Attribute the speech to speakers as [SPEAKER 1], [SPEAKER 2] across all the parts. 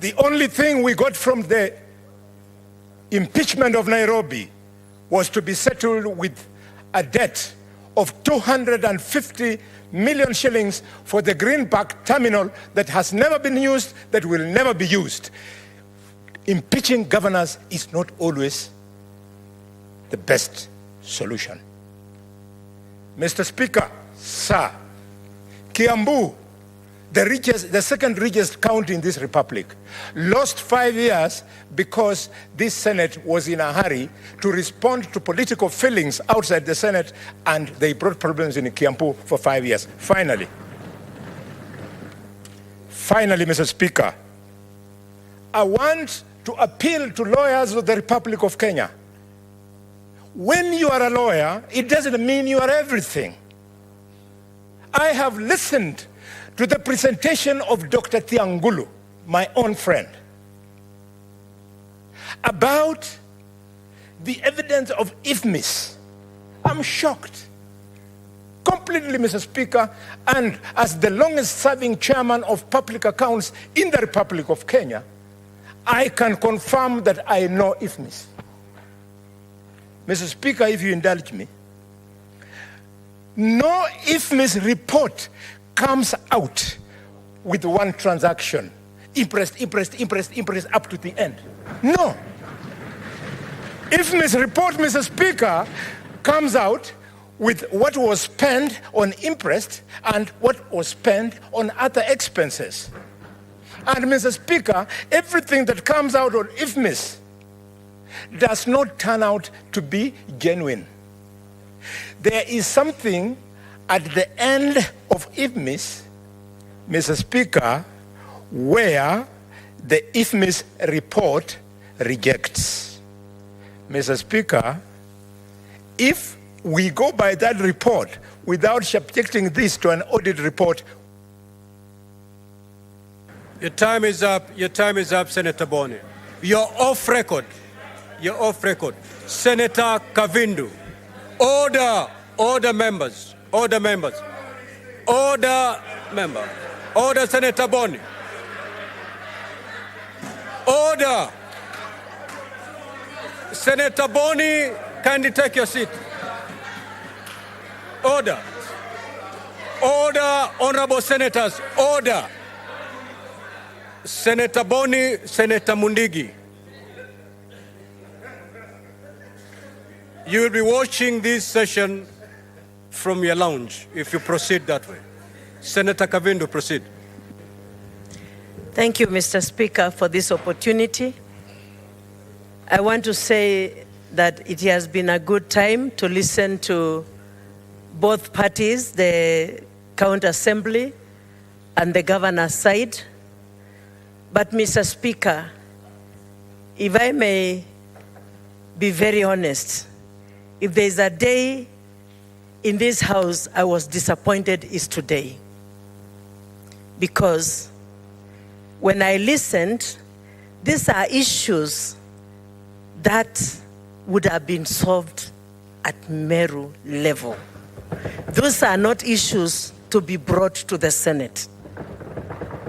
[SPEAKER 1] The only thing we got from the impeachment of Nairobi was to be settled with a debt of 250 million shillings for the Greenback terminal that has never been used, that will never be used. Impeaching governors is not always the best solution. Mr. Speaker, sir, Kiambu, the second richest county in this republic, lost 5 years because this Senate was in a hurry to respond to political feelings outside the Senate, and they brought problems in Kiambu for 5 years. Finally, Mr. Speaker, I want to appeal to lawyers of the Republic of Kenya. When you are a lawyer, it doesn't mean you are everything. I have listened to the presentation of Dr. Tiangulu, my own friend, about the evidence of IFMIS. I'm shocked, completely, Mr. Speaker, and as the longest-serving chairman of public accounts in the Republic of Kenya, I can confirm that I know IFMIS. Mr. Speaker, if you indulge me, no IFMIS report comes out with one transaction, interest, up to the end. No. IFMIS report, Mr. Speaker, comes out with what was spent on interest and what was spent on other expenses. And Mr. Speaker, everything that comes out on IFMIS does not turn out to be genuine. There is something at the end of IFMIS, Mr. Speaker, where the IFMIS report rejects. Mr. Speaker, if we go by that report without subjecting this to an audit report.
[SPEAKER 2] Your time is up. Your time is up, Senator Boni. You're off record. You're off record. Senator Kavindu. Order. Order, members. Order, members. Order, member. Order, Senator Boni. Order. Senator Boni, kindly take your seat. Order. Order, honorable senators. Order. Senator Boni, Senator Mundigi. You will be watching this session from your lounge if you proceed that way. Senator Kavindu, proceed.
[SPEAKER 3] Thank you, Mr. Speaker, for this opportunity. I want to say that it has been a good time to listen to both parties, the County Assembly and the governor's side. But, Mr. Speaker, if I may be very honest, if there's a day in this House I was disappointed, is today. Because when I listened, these are issues that would have been solved at Meru level. Those are not issues to be brought to the Senate,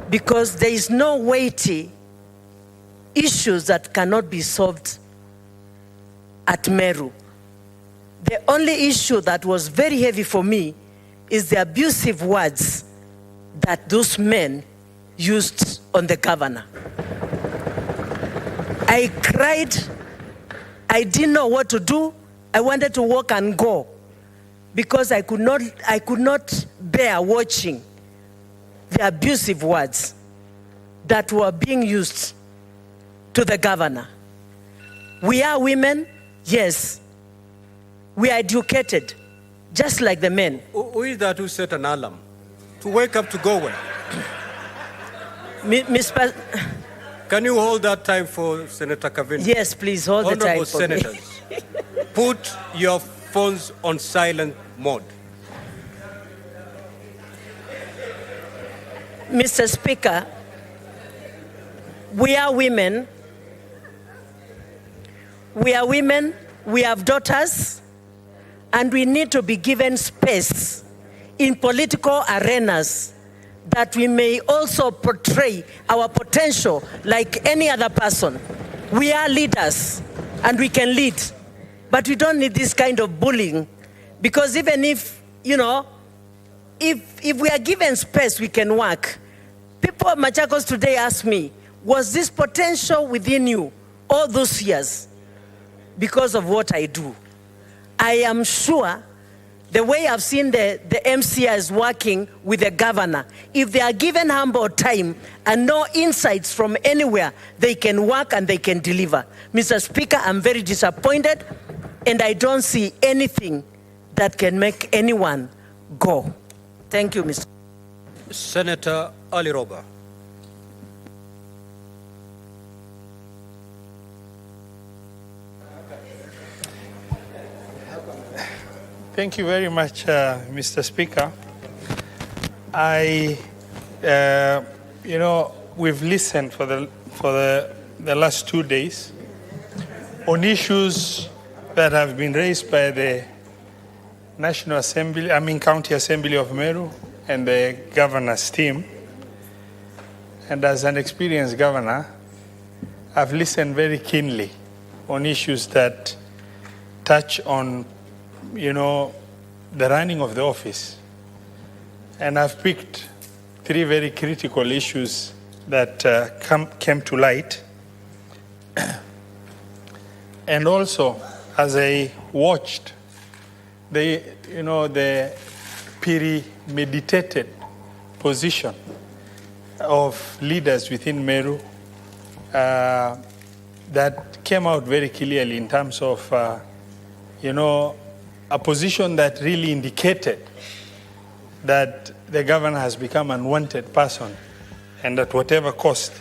[SPEAKER 3] because there is no weighty issues that cannot be solved at Meru. The only issue that was very heavy for me is the abusive words that those men used on the governor. I cried. I didn't know what to do. I wanted to walk and go because I could not bear watching the abusive words that were being used to the governor. We are women, yes. We are educated, just like the men.
[SPEAKER 2] Who is that who set an alarm to wake up to go where? Can you hold that time for Senator Kavindu?
[SPEAKER 3] Yes, please hold the time for
[SPEAKER 2] senators, me. Put your phones on silent mode.
[SPEAKER 3] Mr. Speaker, we are women. We are women, we have daughters, and we need to be given space in political arenas that we may also portray our potential like any other person. We are leaders and we can lead, but we don't need this kind of bullying, because even if, if we are given space, we can work. People of Machakos today ask me, was this potential within you all those years? Because of what I do. I am sure the way I've seen the MCIs working with the governor, if they are given humble time and no insights from anywhere, they can work and they can deliver. Mr. Speaker, I'm very disappointed, and I don't see anything that can make anyone go. Thank you, Mr.
[SPEAKER 2] Senator Ali Roba.
[SPEAKER 4] Thank you very much, Mr. Speaker. We've listened for the last 2 days on issues that have been raised by the County Assembly of Meru and the governor's team. And as an experienced governor, I've listened very keenly on issues that touch on the running of the office. And I've picked 3 very critical issues that came to light. And also, as I watched the premeditated position of leaders within Meru, that came out very clearly in terms of, a position that really indicated that the governor has become an unwanted person, and at whatever cost,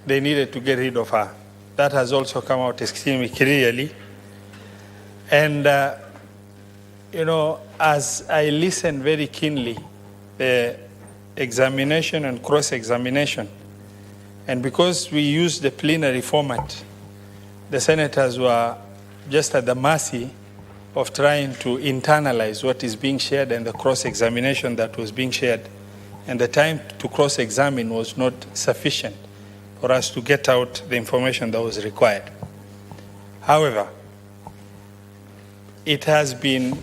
[SPEAKER 4] they needed to get rid of her. That has also come out extremely clearly. And, as I listened very keenly, the examination and cross-examination, and because we used the plenary format, the senators were just at the mercy of trying to internalize what is being shared and the cross-examination that was being shared. And the time to cross-examine was not sufficient for us to get out the information that was required. However, it has been,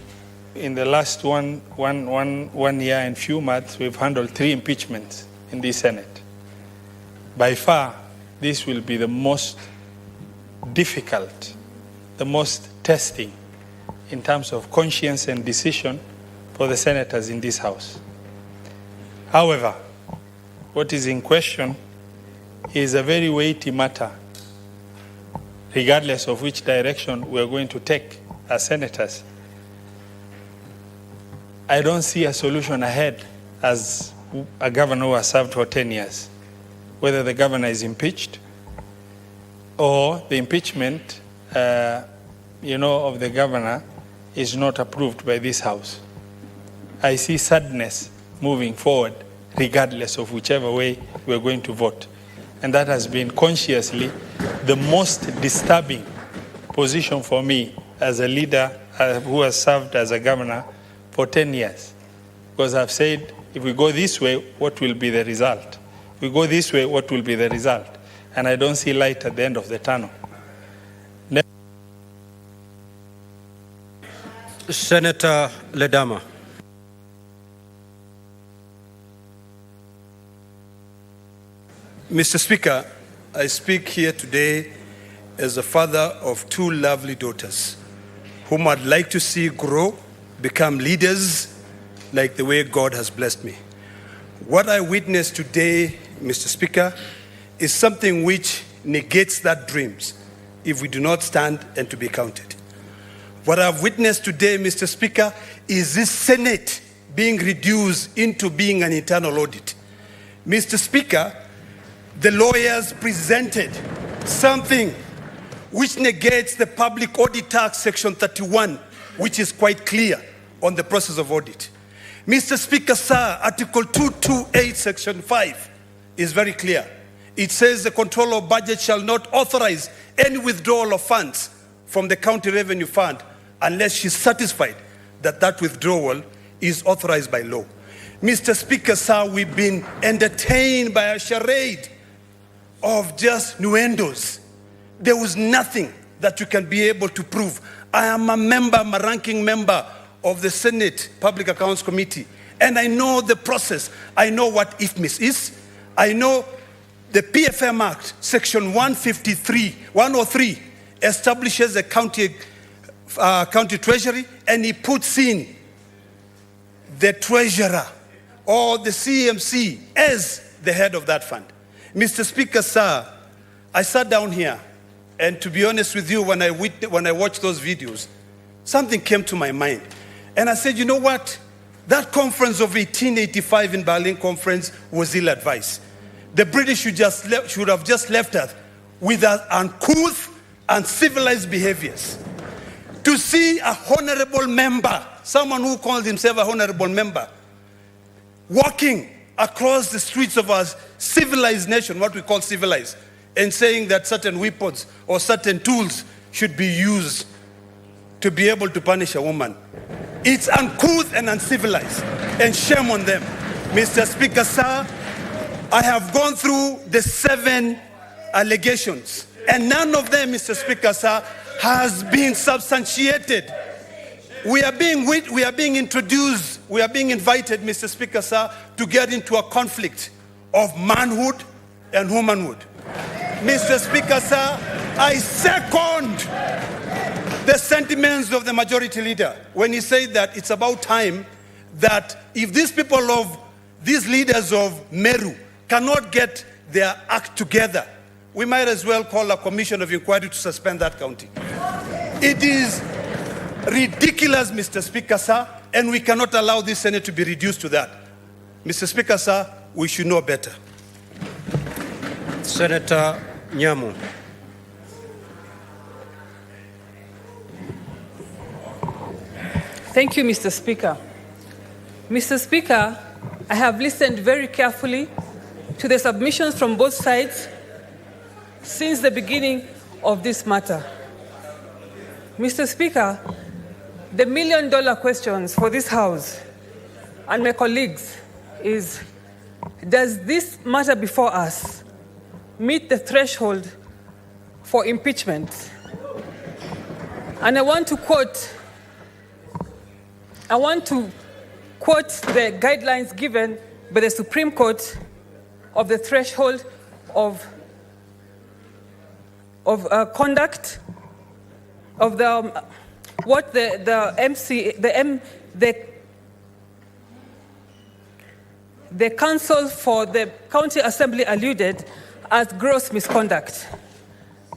[SPEAKER 4] in the last one year and few months, we've handled 3 impeachments in the Senate. By far, this will be the most difficult, the most testing in terms of conscience and decision for the senators in this House. However, what is in question is a very weighty matter, regardless of which direction we are going to take as senators. I don't see a solution ahead as a governor who has served for 10 years, whether the governor is impeached or the impeachment of the governor is not approved by this House. I see sadness moving forward, regardless of whichever way we're going to vote. And that has been consciously the most disturbing position for me as a leader who has served as a governor for 10 years. Because I've said, if we go this way, what will be the result? If we go this way, what will be the result? And I don't see light at the end of the tunnel.
[SPEAKER 2] Senator Ledama.
[SPEAKER 5] Mr. Speaker, I speak here today as a father of 2 lovely daughters whom I'd like to see grow, become leaders like the way God has blessed me. What I witnessed today, Mr. Speaker, is something which negates that dreams if we do not stand and to be counted. What I've witnessed today, Mr. Speaker, is this Senate being reduced into being an internal audit. Mr. Speaker, the lawyers presented something which negates the Public Audit Act Section 31, which is quite clear on the process of audit. Mr. Speaker, sir, Article 228, Section 5 is very clear. It says the controller of budget shall not authorize any withdrawal of funds from the county revenue fund unless she's satisfied that that withdrawal is authorized by law. Mr. Speaker, sir, we've been entertained by a charade of just nuendos. There was nothing that you can be able to prove. I am a ranking member of the Senate Public Accounts Committee, and I know the process. I know what IFMIS is. I know the PFM Act, Section 103 establishes a county treasury, and he puts in the treasurer or the CMC as the head of that fund. Mr. Speaker, sir, I sat down here, and to be honest with you, when I watched those videos, something came to my mind. And I said, you know what? That conference of 1885 in Berlin conference was ill-advised. The British should have just left us with our uncouth and civilized behaviors. To see a honorable member, someone who calls himself a honorable member, walking across the streets of our civilized nation, what we call civilized, and saying that certain weapons or certain tools should be used to be able to punish a woman. It's uncouth and uncivilized, and shame on them. Mr. Speaker, sir, I have gone through the 7 allegations, and none of them, Mr. Speaker, sir, has been substantiated. We are being introduced, we are being invited, Mr. Speaker, sir, to get into a conflict of manhood and womanhood. Mr. Speaker, sir, I second the sentiments of the majority leader when he said that it's about time that if these leaders of Meru cannot get their act together, we might as well call a commission of inquiry to suspend that county. It is ridiculous, Mr. Speaker, sir, and we cannot allow this Senate to be reduced to that. Mr. Speaker, sir, we should know better.
[SPEAKER 2] Senator Nyamu.
[SPEAKER 6] Thank you, Mr. Speaker. Mr. Speaker, I have listened very carefully to the submissions from both sides since the beginning of this matter. Mr. Speaker, the million-dollar questions for this House and my colleagues is, does this matter before us meet the threshold for impeachment? And I want to quote the guidelines given by the Supreme Court of the threshold of conduct of the counsel for the county assembly alluded as gross misconduct.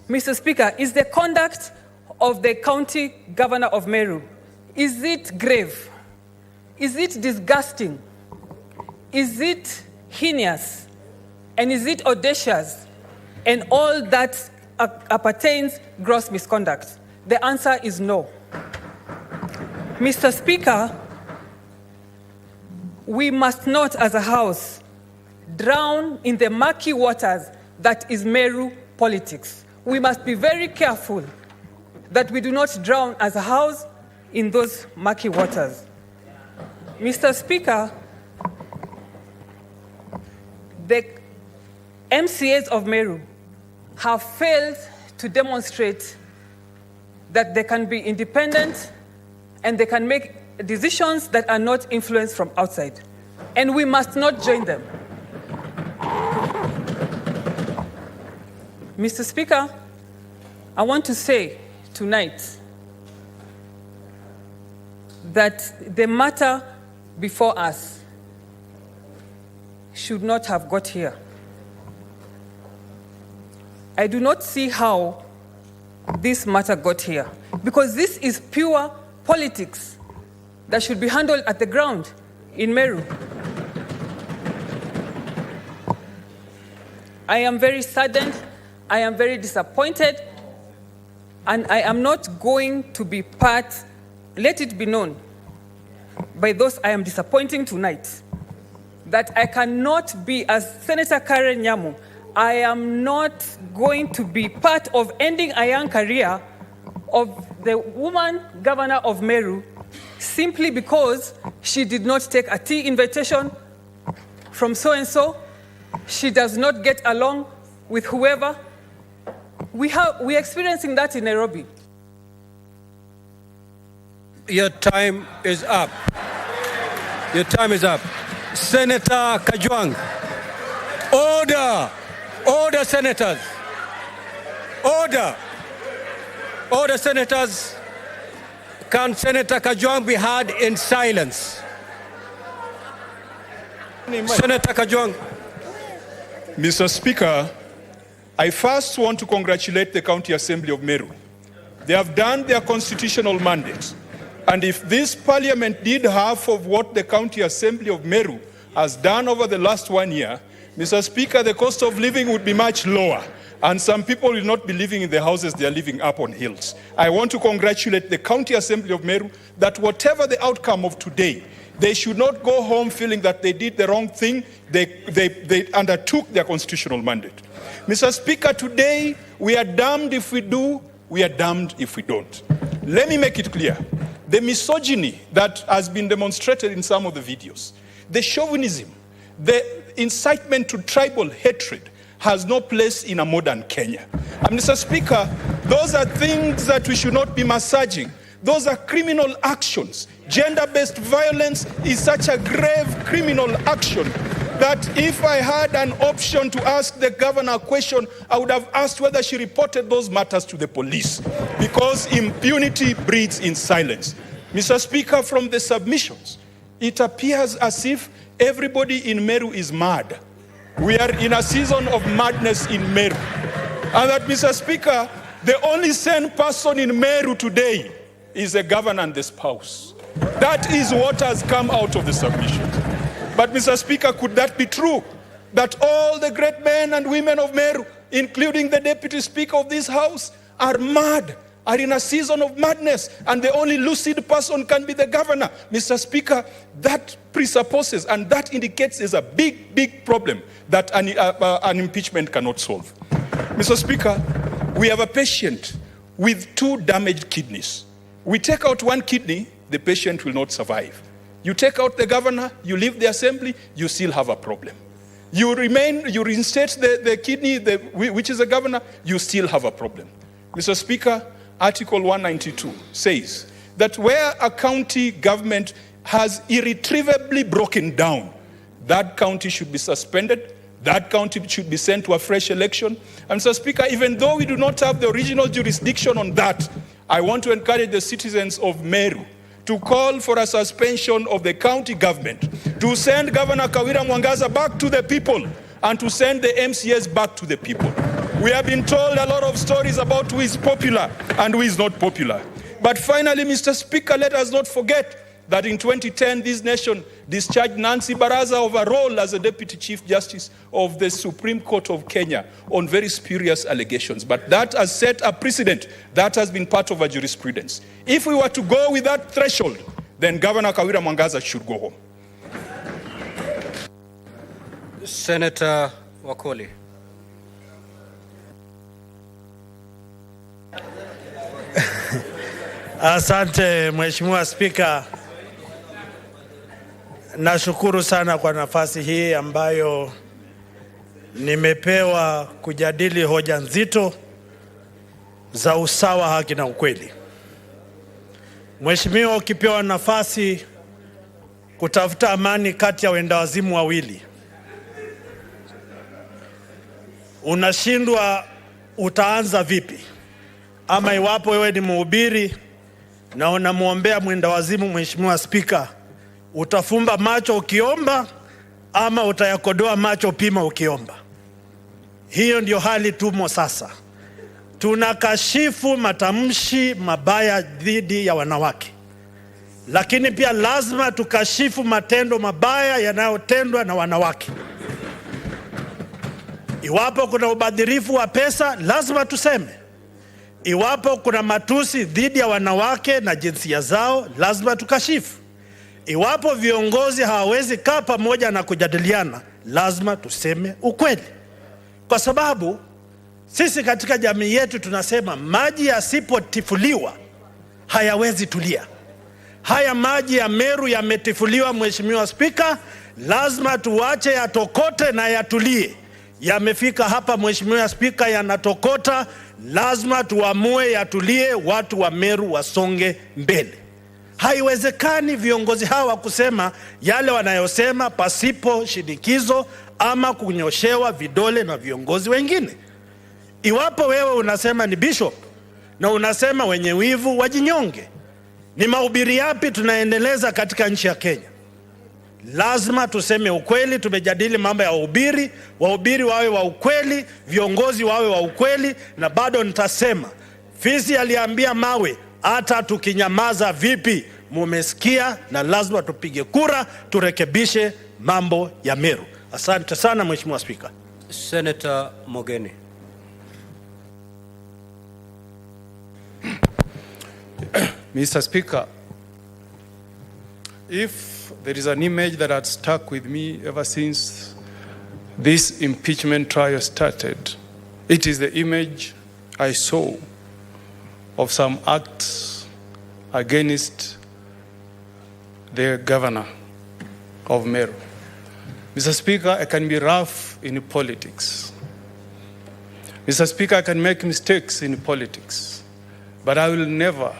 [SPEAKER 6] Mr. Speaker, is the conduct of the county governor of Meru, is it grave? Is it disgusting? Is it heinous? And is it audacious? And all that appertains gross misconduct? The answer is no. Mr. Speaker, we must not, as a House, drown in the murky waters that is Meru politics. We must be very careful that we do not drown as a House in those murky waters. Mr. Speaker, the MCAs of Meru have failed to demonstrate that they can be independent and they can make decisions that are not influenced from outside. And we must not join them. Mr. Speaker, I want to say tonight that the matter before us should not have got here. I do not see how this matter got here, because this is pure politics that should be handled at the ground in Meru. I am very saddened, I am very disappointed, and I am not going to be part, let it be known by those I am disappointing tonight, that I cannot be, as Senator Karen Nyamu, I am not going to be part of ending a young career of the woman governor of Meru simply because she did not take a tea invitation from so-and-so. She does not get along with whoever. We're experiencing that in Nairobi.
[SPEAKER 2] Your time is up. Your time is up. Senator Kajwang. Order. Order, senators. Order. Order, senators. Can Senator Kajwang be heard in silence? Senator Kajwang.
[SPEAKER 7] Mr. Speaker, I first want to congratulate the County Assembly of Meru. They have done their constitutional mandate. And if this parliament did half of what the County Assembly of Meru has done over the last 1 year, Mr. Speaker, the cost of living would be much lower. And some people will not be living in the houses they are living up on hills. I want to congratulate the County Assembly of Meru that whatever the outcome of today, they should not go home feeling that they did the wrong thing. They undertook their constitutional mandate. Mr. Speaker, today we are damned if we do, we are damned if we don't. Let me make it clear. The misogyny that has been demonstrated in some of the videos, the chauvinism, the incitement to tribal hatred has no place in a modern Kenya. And Mr. Speaker, those are things that we should not be massaging. Those are criminal actions. Gender-based violence is such a grave criminal action that if I had an option to ask the governor a question, I would have asked whether she reported those matters to the police, because impunity breeds in silence. Mr. Speaker, from the submissions, it appears as if everybody in Meru is mad. We are in a season of madness in Meru. And that, Mr. Speaker, the only sane person in Meru today is the governor and the spouse. That is what has come out of the submissions. But, Mr. Speaker, could that be true? That all the great men and women of Meru, including the Deputy Speaker of this House, are mad, are in a season of madness, and the only lucid person can be the governor? Mr. Speaker, that presupposes and that indicates there's a big, big problem that an impeachment cannot solve. Mr. Speaker, we have a patient with 2 damaged kidneys. We take out 1 kidney, the patient will not survive. You take out the governor, you leave the assembly, you still have a problem. You reinstate the kidney, which is the governor, you still have a problem. Mr. Speaker, Article 192 says that where a county government has irretrievably broken down, that county should be suspended, that county should be sent to a fresh election. And Mr. Speaker, even though we do not have the original jurisdiction on that, I want to encourage the citizens of Meru to call for a suspension of the county government, to send Governor Kawira back to the people, and to send the MCAs back to the people. We have been told a lot of stories about who is popular and who is not popular. But finally, Mr. Speaker, let us not forget that in 2010, this nation discharged Nancy Baraza of a role as a Deputy Chief Justice of the Supreme Court of Kenya on very spurious allegations. But that has set a precedent that has been part of our jurisprudence. If we were to go with that threshold, then Governor Kawira Mwangaza should go home.
[SPEAKER 2] Senator Wakoli.
[SPEAKER 8] Asante Mheshimiwa Spika. Nashukuru sana kwa nafasi hii ambayo nimepewa kujadili hoja nzito za usawa, haki na ukweli. Mheshimiwa, ukipewa nafasi kutafuta amani kati ya wendawazimu wawili, unashindwa utaanza vipi? Ama iwapo wewe ni mhubiri na unamuombea mwendawazimu, Mheshimiwa Spika, utafumba macho ukiomba ama utayakodoa macho pima ukiomba? Hiyo ndio hali tumo sasa. Tunakashifu matamshi mabaya dhidi ya wanawake, lakini pia lazima tukashifu matendo mabaya yanayotendwa na wanawake. Iwapo kuna ubadhirifu wa pesa, lazima tuseme. Iwapo kuna matusi dhidi ya wanawake na jinsia zao, lazima tukashifu. Iwapo viongozi hawawezi kaa pamoja na kujadiliana, lazima tuseme ukweli. Kwa sababu sisi katika jamii yetu tunasema maji yasipotifuliwa hayawezi tulia. Haya maji ya Meru yametifuliwa, Mheshimiwa Spika, lazima tuache yatokote na yatulie. Yamefika hapa Mheshimiwa Spika, yanatokota, lazima tuamue yatulie, watu wa Meru wasonge mbele. Haiwezekani viongozi hawa kusema yale wanayosema pasipo shinikizo ama kunyoshewa vidole na viongozi wengine. Iwapo wewe unasema ni bishop na unasema wenye wivu wajinyonge, ni mahubiri yapi tunaendeleza katika nchi ya Kenya? Lazima tuseme ukweli. Tumejadili mambo ya uhubiri, wahubiri wawe wa ukweli, viongozi wawe wa ukweli, na bado nitasema fisi aliambia mawe, hata tukinyamaza vipi mumesikia, na lazima tupige kura turekebishe mambo ya Meru. Asante sana Mheshimiwa Spika.
[SPEAKER 2] Senator Mogeni.
[SPEAKER 9] Mr. Speaker, if there is an image that had stuck with me ever since this impeachment trial started, it is the image I saw of some acts against the governor of Meru. Mr. Speaker, I can be rough in politics. Mr. Speaker, I can make mistakes in politics, but I will never,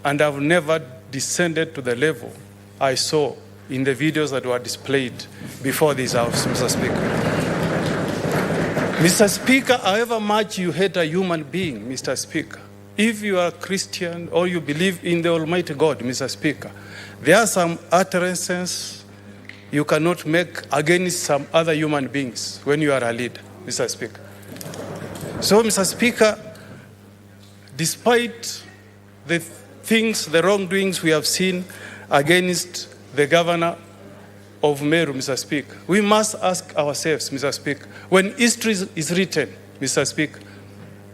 [SPEAKER 9] and I've never descended to the level I saw in the videos that were displayed before this House, Mr. Speaker. Mr. Speaker, however much you hate a human being, Mr. Speaker, if you are a Christian or you believe in the Almighty God, Mr. Speaker, there are some utterances you cannot make against some other human beings when you are a leader, Mr. Speaker. So, Mr. Speaker, despite the things, the wrongdoings we have seen against the governor of Meru, Mr. Speaker, we must ask ourselves, Mr. Speaker, when history is written, Mr. Speaker,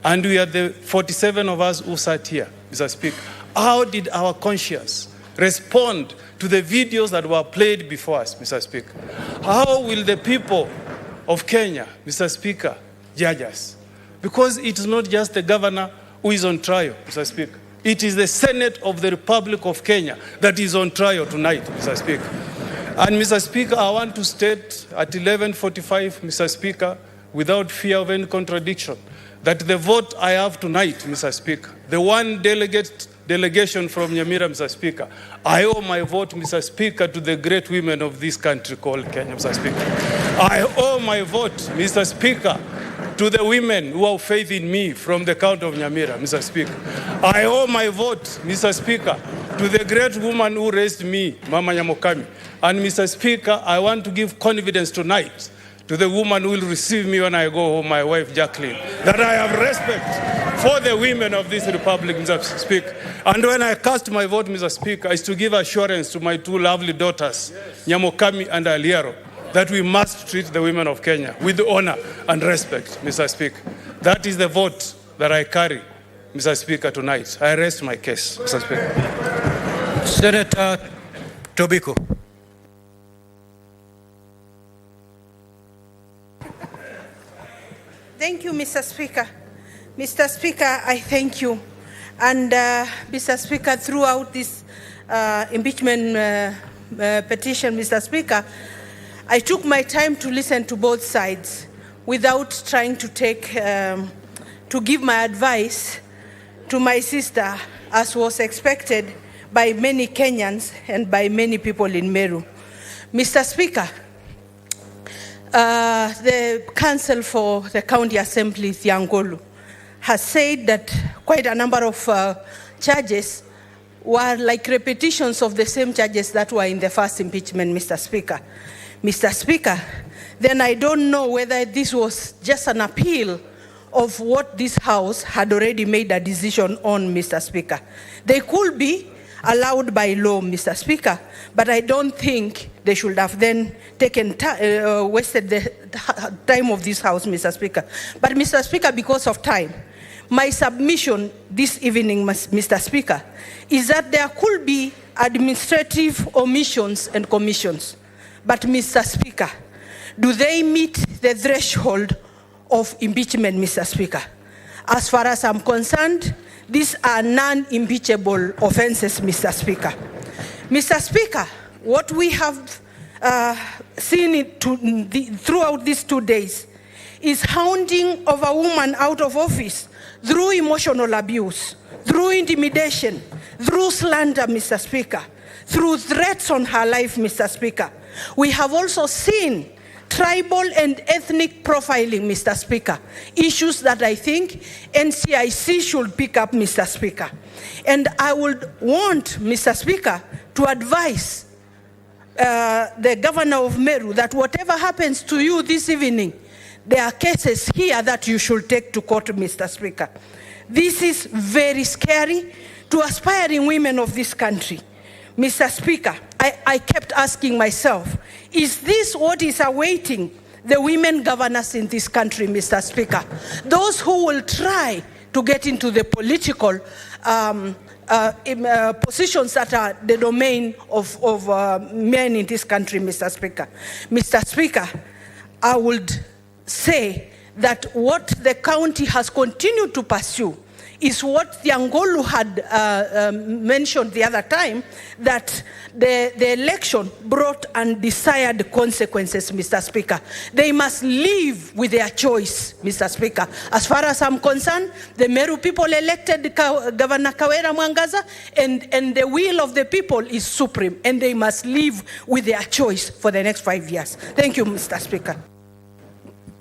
[SPEAKER 9] and we are the 47 of us who sat here, Mr. Speaker, how did our conscience respond to the videos that were played before us, Mr. Speaker? How will the people of Kenya, Mr. Speaker, judge us? Because it is not just the governor who is on trial, Mr. Speaker. It is the Senate of the Republic of Kenya that is on trial tonight, Mr. Speaker. And Mr. Speaker, I want to state at 11:45, Mr. Speaker, without fear of any contradiction, that the vote I have tonight, Mr. Speaker, the one delegation from Nyamira, Mr. Speaker, I owe my vote, Mr. Speaker, to the great women of this country called Kenya, Mr. Speaker. I owe my vote, Mr. Speaker, to the women who have faith in me from the county of Nyamira, Mr. Speaker. I owe my vote, Mr. Speaker, to the great woman who raised me, Mama Nyamokami. And Mr. Speaker, I want to give confidence tonight to the woman who will receive me when I go home, my wife Jacqueline, that I have respect for the women of this republic, Mr. Speaker. And when I cast my vote, Mr. Speaker, is to give assurance to my two lovely daughters, Nyamokami and Aliero, that we must treat the women of Kenya with honor and respect, Mr. Speaker. That is the vote that I carry, Mr. Speaker, tonight. I rest my case, Mr. Speaker.
[SPEAKER 2] Senator Tobiko.
[SPEAKER 10] Thank you, Mr. Speaker. Mr. Speaker, I thank you. And Mr. Speaker, throughout this impeachment petition, Mr. Speaker, I took my time to listen to both sides without trying to give my advice to my sister, as was expected by many Kenyans and by many people in Meru. Mr. Speaker, the counsel for the county assembly, Thiangolu, has said that quite a number of charges were like repetitions of the same charges that were in the first impeachment, Mr. Speaker. Mr. Speaker, then I don't know whether this was just an appeal of what this House had already made a decision on, Mr. Speaker. They could be allowed by law, Mr. Speaker, but I don't think they should have then wasted the time of this House, Mr. Speaker. But, Mr. Speaker, because of time, my submission this evening, Mr. Speaker, is that there could be administrative omissions and commissions. But, Mr. Speaker, do they meet the threshold of impeachment, Mr. Speaker? As far as I'm concerned, these are non-impeachable offenses, Mr. Speaker. Mr. Speaker, what we have seen throughout these 2 days is hounding of a woman out of office through emotional abuse, through intimidation, through slander, Mr. Speaker, through threats on her life, Mr. Speaker. We have also seen tribal and ethnic profiling, Mr. Speaker, issues that I think NCIC should pick up, Mr. Speaker. And I would want, Mr. Speaker, to advise the governor of Meru that whatever happens to you this evening, there are cases here that you should take to court, Mr. Speaker. This is very scary to aspiring women of this country. Mr. Speaker, I kept asking myself, is this what is awaiting the women governors in this country, Mr. Speaker? Those who will try to get into the political positions that are the domain of men in this country, Mr. Speaker. Mr. Speaker, I would say that what the county has continued to pursue is what the Angolu had mentioned the other time, that the election brought undesired consequences, Mr. Speaker. They must live with their choice, Mr. Speaker. As far as I'm concerned, the Meru people elected Governor Kawira Mwangaza, and the will of the people is supreme, and they must live with their choice for the next 5 years. Thank you, Mr. Speaker.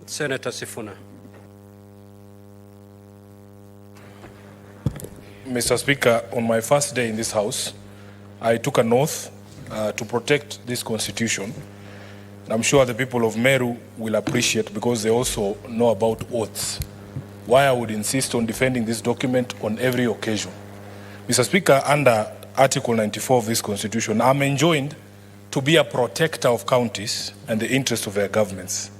[SPEAKER 2] Senator Sifuna.
[SPEAKER 11] Mr. Speaker, on my first day in this House, I took an oath to protect this Constitution. And I'm sure the people of Meru will appreciate, because they also know about oaths, why I would insist on defending this document on every occasion. Mr. Speaker, under Article 94 of this Constitution, I'm enjoined to be a protector of counties and the interests of their governments.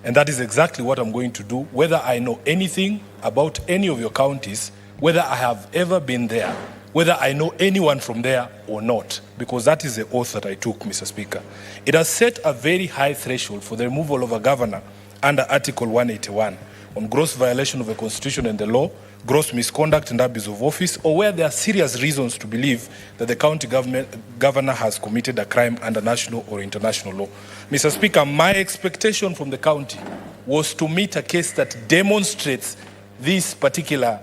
[SPEAKER 11] And that is exactly what I'm going to do, whether I know anything about any of your counties, whether I have ever been there, whether I know anyone from there or not, because that is the oath that I took, Mr. Speaker. It has set a very high threshold for the removal of a governor under Article 181 on gross violation of the Constitution and the law, gross misconduct and abuse of office, or where there are serious reasons to believe that the county governor has committed a crime under national or international law. Mr. Speaker, my expectation from the county was to meet a case that demonstrates this particular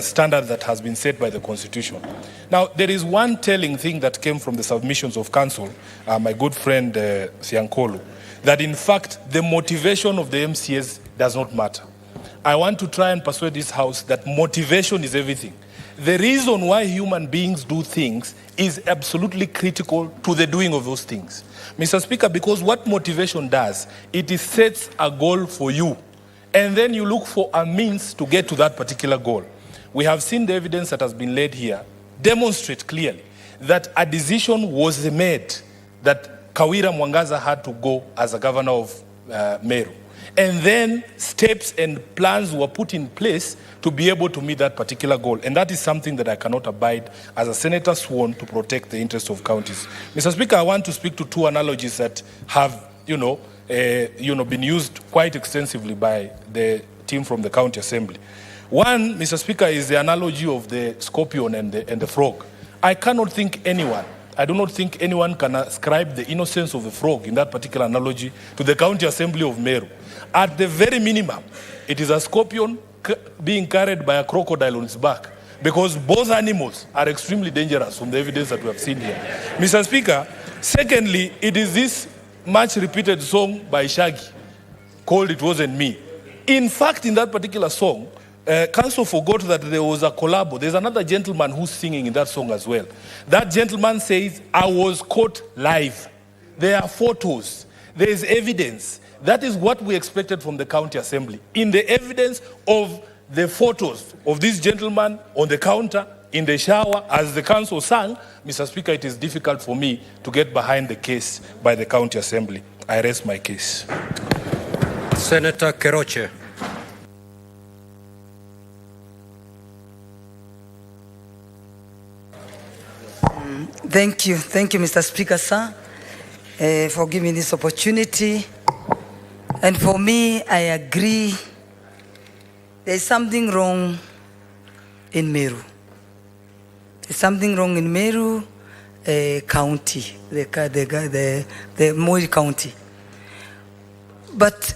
[SPEAKER 11] standard that has been set by the Constitution. Now, there is one telling thing that came from the submissions of counsel, my good friend Siankolu, that in fact the motivation of the MCAs does not matter. I want to try and persuade this House that motivation is everything. The reason why human beings do things is absolutely critical to the doing of those things. Mr. Speaker, because what motivation does, it sets a goal for you, and then you look for a means to get to that particular goal. We have seen the evidence that has been laid here demonstrate clearly that a decision was made that Kawira Mwangaza had to go as a governor of Meru. And then steps and plans were put in place to be able to meet that particular goal. And that is something that I cannot abide as a senator sworn to protect the interests of counties. Mr. Speaker, I want to speak to two analogies that have, been used quite extensively by the team from the county assembly. One, Mr. Speaker, is the analogy of the scorpion and the frog. I do not think anyone can ascribe the innocence of the frog in that particular analogy to the county assembly of Meru. At the very minimum, it is a scorpion being carried by a crocodile on its back, because both animals are extremely dangerous from the evidence that we have seen here. Mr. Speaker, secondly, it is this much repeated song by Shaggy called It Wasn't Me. In fact, in that particular song, council forgot that there was a collabo. There's another gentleman who's singing in that song as well. That gentleman says, I was caught live. There are photos. There is evidence. That is what we expected from the county assembly. In the evidence of the photos of this gentleman on the counter, in the shower, as the council sang, Mr. Speaker, it is difficult for me to get behind the case by the county assembly. I rest my case.
[SPEAKER 2] Senator Keroche.
[SPEAKER 12] Thank you, Mr. Speaker, sir, for giving this opportunity. And for me, I agree, there's something wrong in Meru. There's something wrong in Meru County, the Moi County. But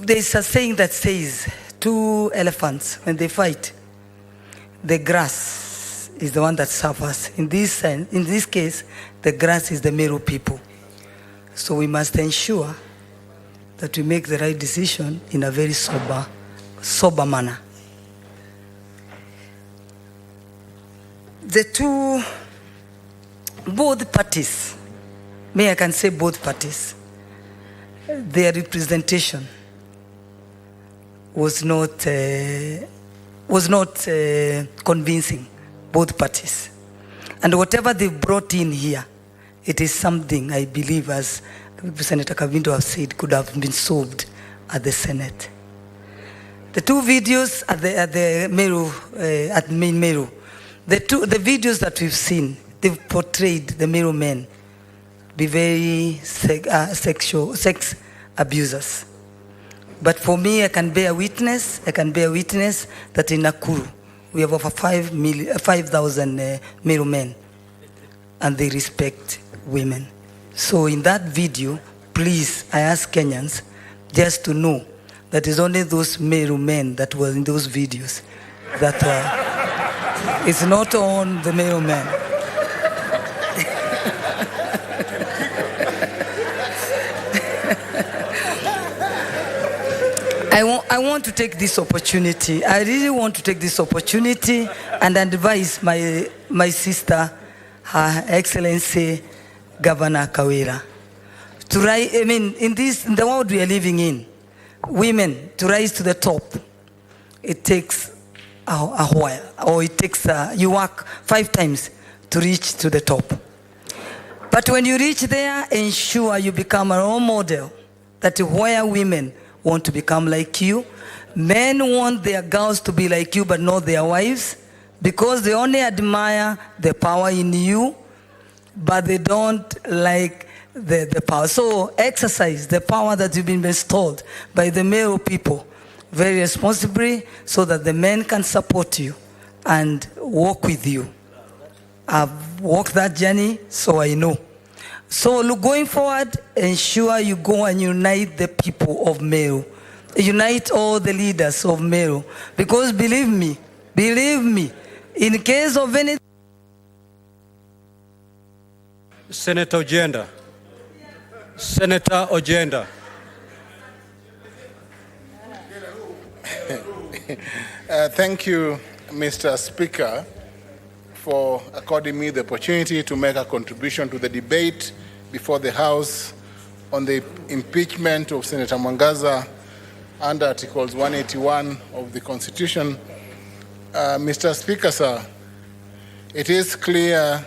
[SPEAKER 12] there's a saying that says, two elephants, when they fight, the grass is the one that suffers. In this case, the grass is the Meru people. So we must ensure that we make the right decision in a very sober manner. Both parties, I can say both parties, their representation was not convincing, both parties. And whatever they brought in here, it is something I believe, as Senator Kavindo has said, could have been solved at the Senate. The two videos at Meru, the videos that we've seen, they've portrayed the Meru men be very sex abusers. But for me, I can bear witness that in Nakuru, we have over 5,000 Meru men, and they respect women. So in that video, please, I ask Kenyans just to know that it's only those Meru men that were in those videos that it's not on the Meru men. I want to take this opportunity. I really want to take this opportunity and advise my sister, Her Excellency Governor Kawira. In the world we are living in, women, to rise to the top, it takes a while, or it takes, you work 5 times to reach to the top. But when you reach there, ensure you become a role model, that where women want to become like you. Men want their girls to be like you, but not their wives, because they only admire the power in you, but they don't like the power. So exercise the power that you've been bestowed by the Meru people very responsibly, so that the men can support you and walk with you. I've walked that journey, so I know. So going forward, ensure you go and unite the people of Meru. Unite all the leaders of Meru. Because believe me, in case of any...
[SPEAKER 2] Senator Ojenda.
[SPEAKER 13] Thank you, Mr. Speaker, for according me the opportunity to make a contribution to the debate before the House on the impeachment of Senator Mwangaza under Articles 181 of the Constitution. Mr. Speaker, sir, it is clear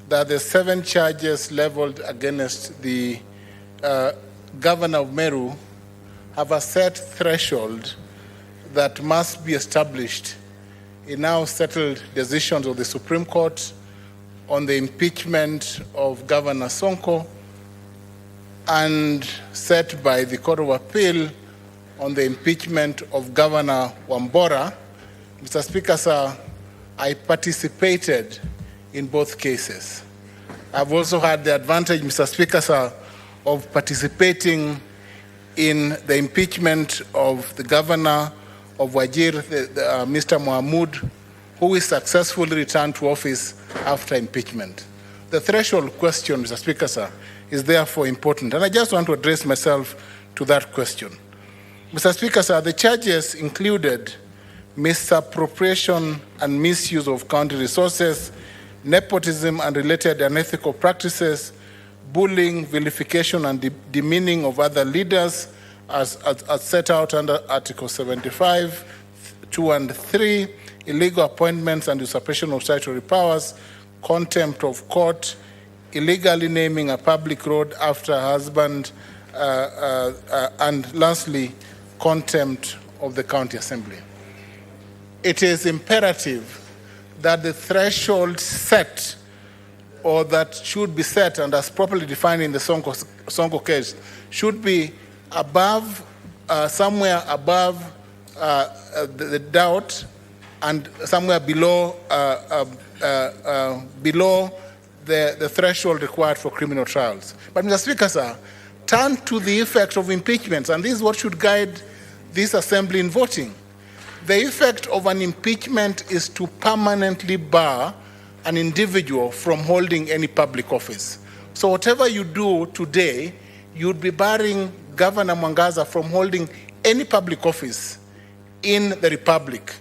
[SPEAKER 13] that the 7 charges leveled against the Governor of Meru have a set threshold that must be established in now settled decisions of the Supreme Court on the impeachment of Governor Sonko, and set by the Court of Appeal on the impeachment of Governor Wambora. Mr. Speaker, sir, I participated in both cases. I've also had the advantage, Mr. Speaker, sir, of participating in the impeachment of the Governor of Wajir, Mr. Mohamud, who is successfully returned to office after impeachment. The threshold question, Mr. Speaker, sir, is therefore important, and I just want to address myself to that question. Mr. Speaker, sir, the charges included misappropriation and misuse of county resources, nepotism and related unethical practices, bullying, vilification and demeaning of other leaders, as set out under Article 75, 2 and 3, illegal appointments and usurpation of statutory powers, contempt of court, illegally naming a public road after a husband, and lastly, contempt of the county assembly. It is imperative that the threshold set, or that should be set and as properly defined in the Sonko case, should be above, somewhere above the doubt and somewhere below the threshold required for criminal trials. But Mr. Speaker, sir, turn to the effect of impeachments, and this is what should guide this assembly in voting. The effect of an impeachment is to permanently bar an individual from holding any public office. So whatever you do today, you'd be barring Governor Mwangaza from holding any public office in the Republic.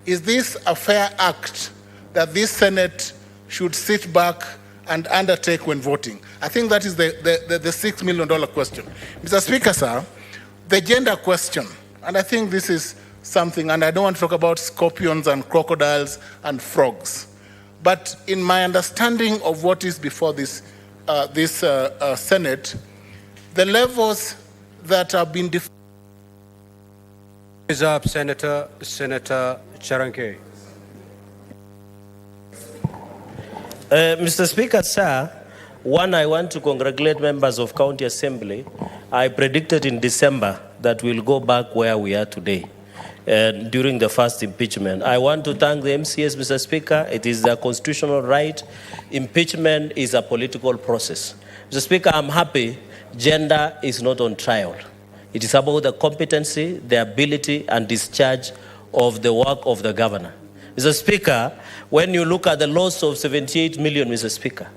[SPEAKER 13] Is this a fair act that this Senate should sit back and undertake when voting? I think that is the $6 million question. Mr. Speaker, sir, the gender question, and I think this is something, and I don't want to talk about scorpions and crocodiles and frogs, but in my understanding of what is before this Senate, the levels that have been defined.
[SPEAKER 2] Is up, Senator Charanke.
[SPEAKER 14] Mr. Speaker, sir, one, I want to congratulate members of County Assembly. I predicted in December that we'll go back where we are today during the first impeachment. I want to thank the MCS, Mr. Speaker. It is their constitutional right. Impeachment is a political process. Mr. Speaker, I'm happy gender is not on trial. It is about the competency, the ability, and discharge of the work of the governor. Mr. Speaker, when you look at the loss of 78 million, Mr. Speaker,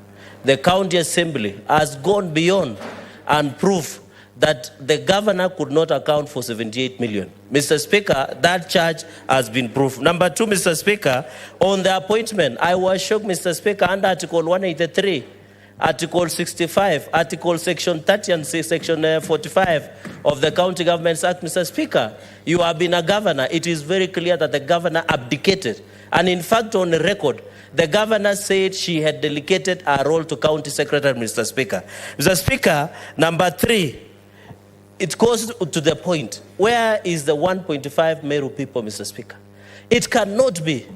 [SPEAKER 14] the County Assembly has gone beyond and proved that the governor could not account for 78 million. Mr. Speaker, that charge has been proved. Number two, Mr. Speaker, on the appointment, I was shocked, Mr. Speaker, under Article 183, Article 65, Article Section 30 and Section 45 of the County Governments Act, Mr. Speaker. You have been a governor. It is very clear that the governor abdicated. And in fact, on the record, the governor said she had delegated her role to County Secretary, Mr. Speaker. Mr. Speaker, number three, it goes to the point. Where is the 1.5 Meru people, Mr. Speaker? It cannot be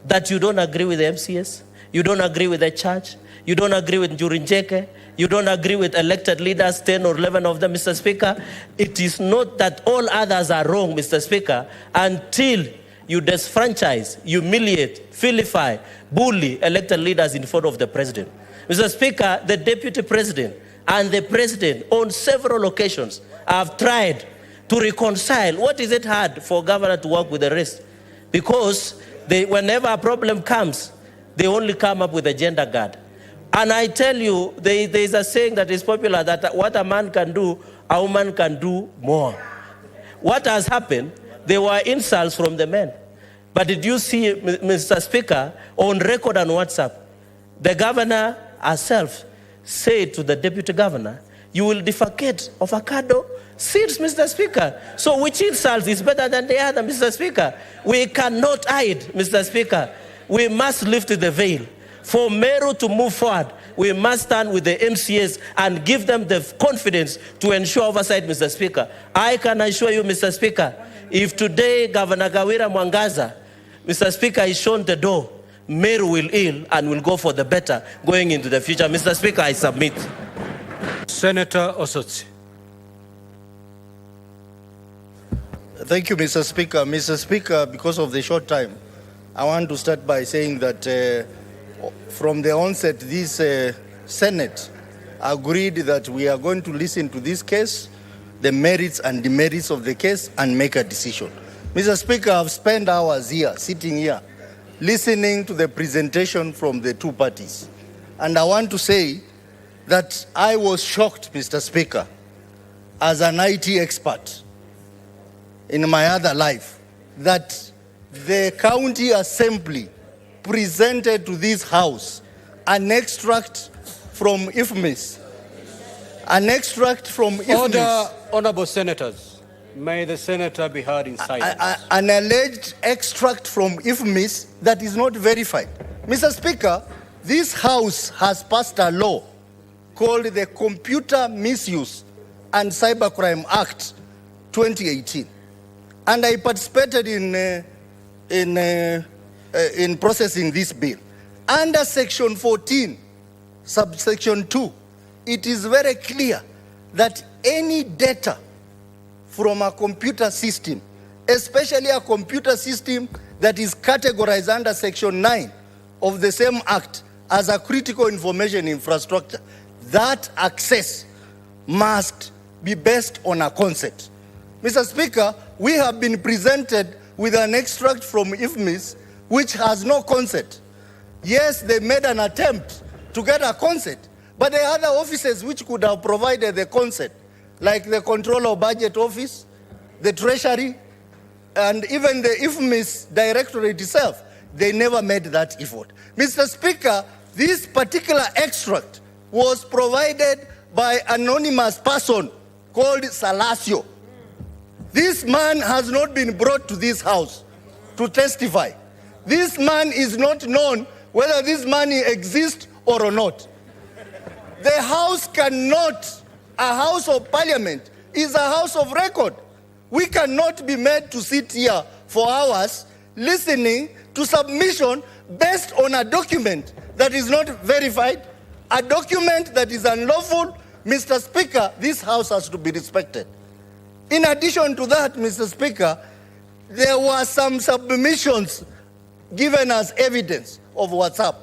[SPEAKER 14] that you don't agree with the MCS, you don't agree with the church, you don't agree with Njurinjeke, you don't agree with elected leaders, 10 or 11 of them, Mr. Speaker. It is not that all others are wrong, Mr. Speaker, until you disfranchise, humiliate, vilify, bully elected leaders in front of the president. Mr. Speaker, the deputy president and the president on several occasions have tried to reconcile. What is it hard for governor to work with the rest? Because whenever a problem comes, they only come up with a gender guard. And I tell you, there is a saying that is popular that what a man can do, a woman can do more. What has happened, there were insults from the men. But did you see, Mr. Speaker, on record on WhatsApp, the governor herself said to the deputy governor, you will defecate avocado seeds, Mr. Speaker. So which insult is better than the other, Mr. Speaker? We cannot hide, Mr. Speaker. We must lift the veil. For Meru to move forward, we must stand with the MCS and give them the confidence to ensure oversight, Mr. Speaker. I can assure you, Mr. Speaker, if today Governor Kawira Mwangaza, Mr. Speaker, is shown the door, Meru will heal and will go for the better going into the future. Mr. Speaker, I submit.
[SPEAKER 2] Senator Osotsi.
[SPEAKER 15] Thank you, Mr. Speaker. Mr. Speaker, because of the short time, I want to start by saying that from the onset, this Senate agreed that we are going to listen to this case, the merits and demerits of the case, and make a decision. Mr. Speaker, I've spent hours here, sitting here, listening to the presentation from the two parties. And I want to say that I was shocked, Mr. Speaker, as an IT expert in my other life, that the County Assembly presented to this House an extract from IFMIS. An extract from IFMIS.
[SPEAKER 2] Order, honorable senators. May the senator be heard in silence.
[SPEAKER 15] An alleged extract from IFMIS that is not verified. Mr. Speaker, this House has passed a law called the Computer Misuse and Cybercrime Act 2018. And I participated in processing this bill. Under Section 14, subsection 2, it is very clear that any data from a computer system, especially a computer system that is categorized under Section 9 of the same Act as a critical information infrastructure, that access must be based on a consent. Mr. Speaker, we have been presented with an extract from IFMIS which has no consent. Yes, they made an attempt to get a consent, but there are other offices which could have provided the consent, like the Controller of Budget Office, the Treasury, and even the IFMIS Directorate itself. They never made that effort. Mr. Speaker, this particular extract was provided by an anonymous person called Salasio. This man has not been brought to this house to testify. This man is not known whether this money exists or not. The house cannot, a house of parliament is a house of record. We cannot be made to sit here for hours listening to submission based on a document that is not verified, a document that is unlawful. Mr. Speaker, this house has to be respected. In addition to that, Mr. Speaker, there were some submissions given as evidence of WhatsApp.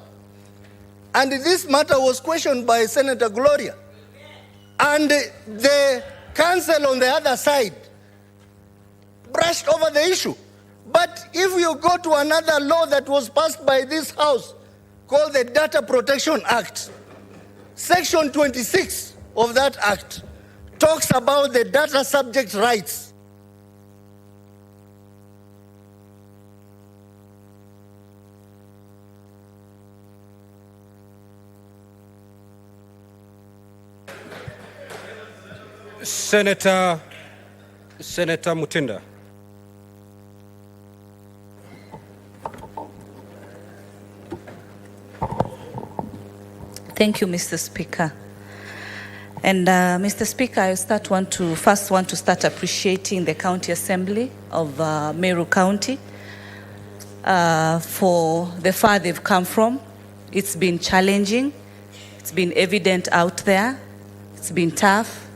[SPEAKER 15] And this matter was questioned by Senator Gloria. And the counsel on the other side brushed over the issue. But if you go to another law that was passed by this House called the Data Protection Act, Section 26 of that Act talks about the data subject rights.
[SPEAKER 2] Senator Mutinda.
[SPEAKER 16] Thank you, Mr. Speaker. And Mr. Speaker, I first want to start appreciating the County Assembly of Meru County for the far they've come from. It's been challenging. It's been evident out there. It's been tough.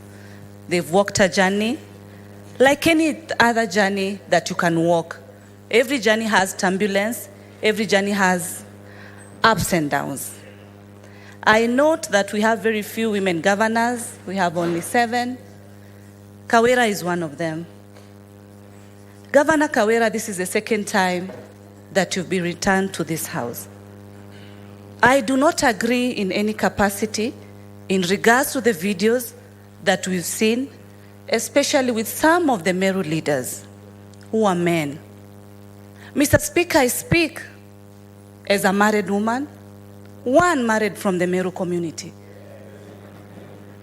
[SPEAKER 16] They've walked a journey like any other journey that you can walk. Every journey has turbulence. Every journey has ups and downs. I note that we have very few women governors. We have only 7. Kawira is one of them. Governor Kawira, this is the second time that you've been returned to this house. I do not agree in any capacity in regards to the videos that we've seen, especially with some of the Meru leaders who are men. Mr. Speaker, I speak as a married woman, one married from the Meru community.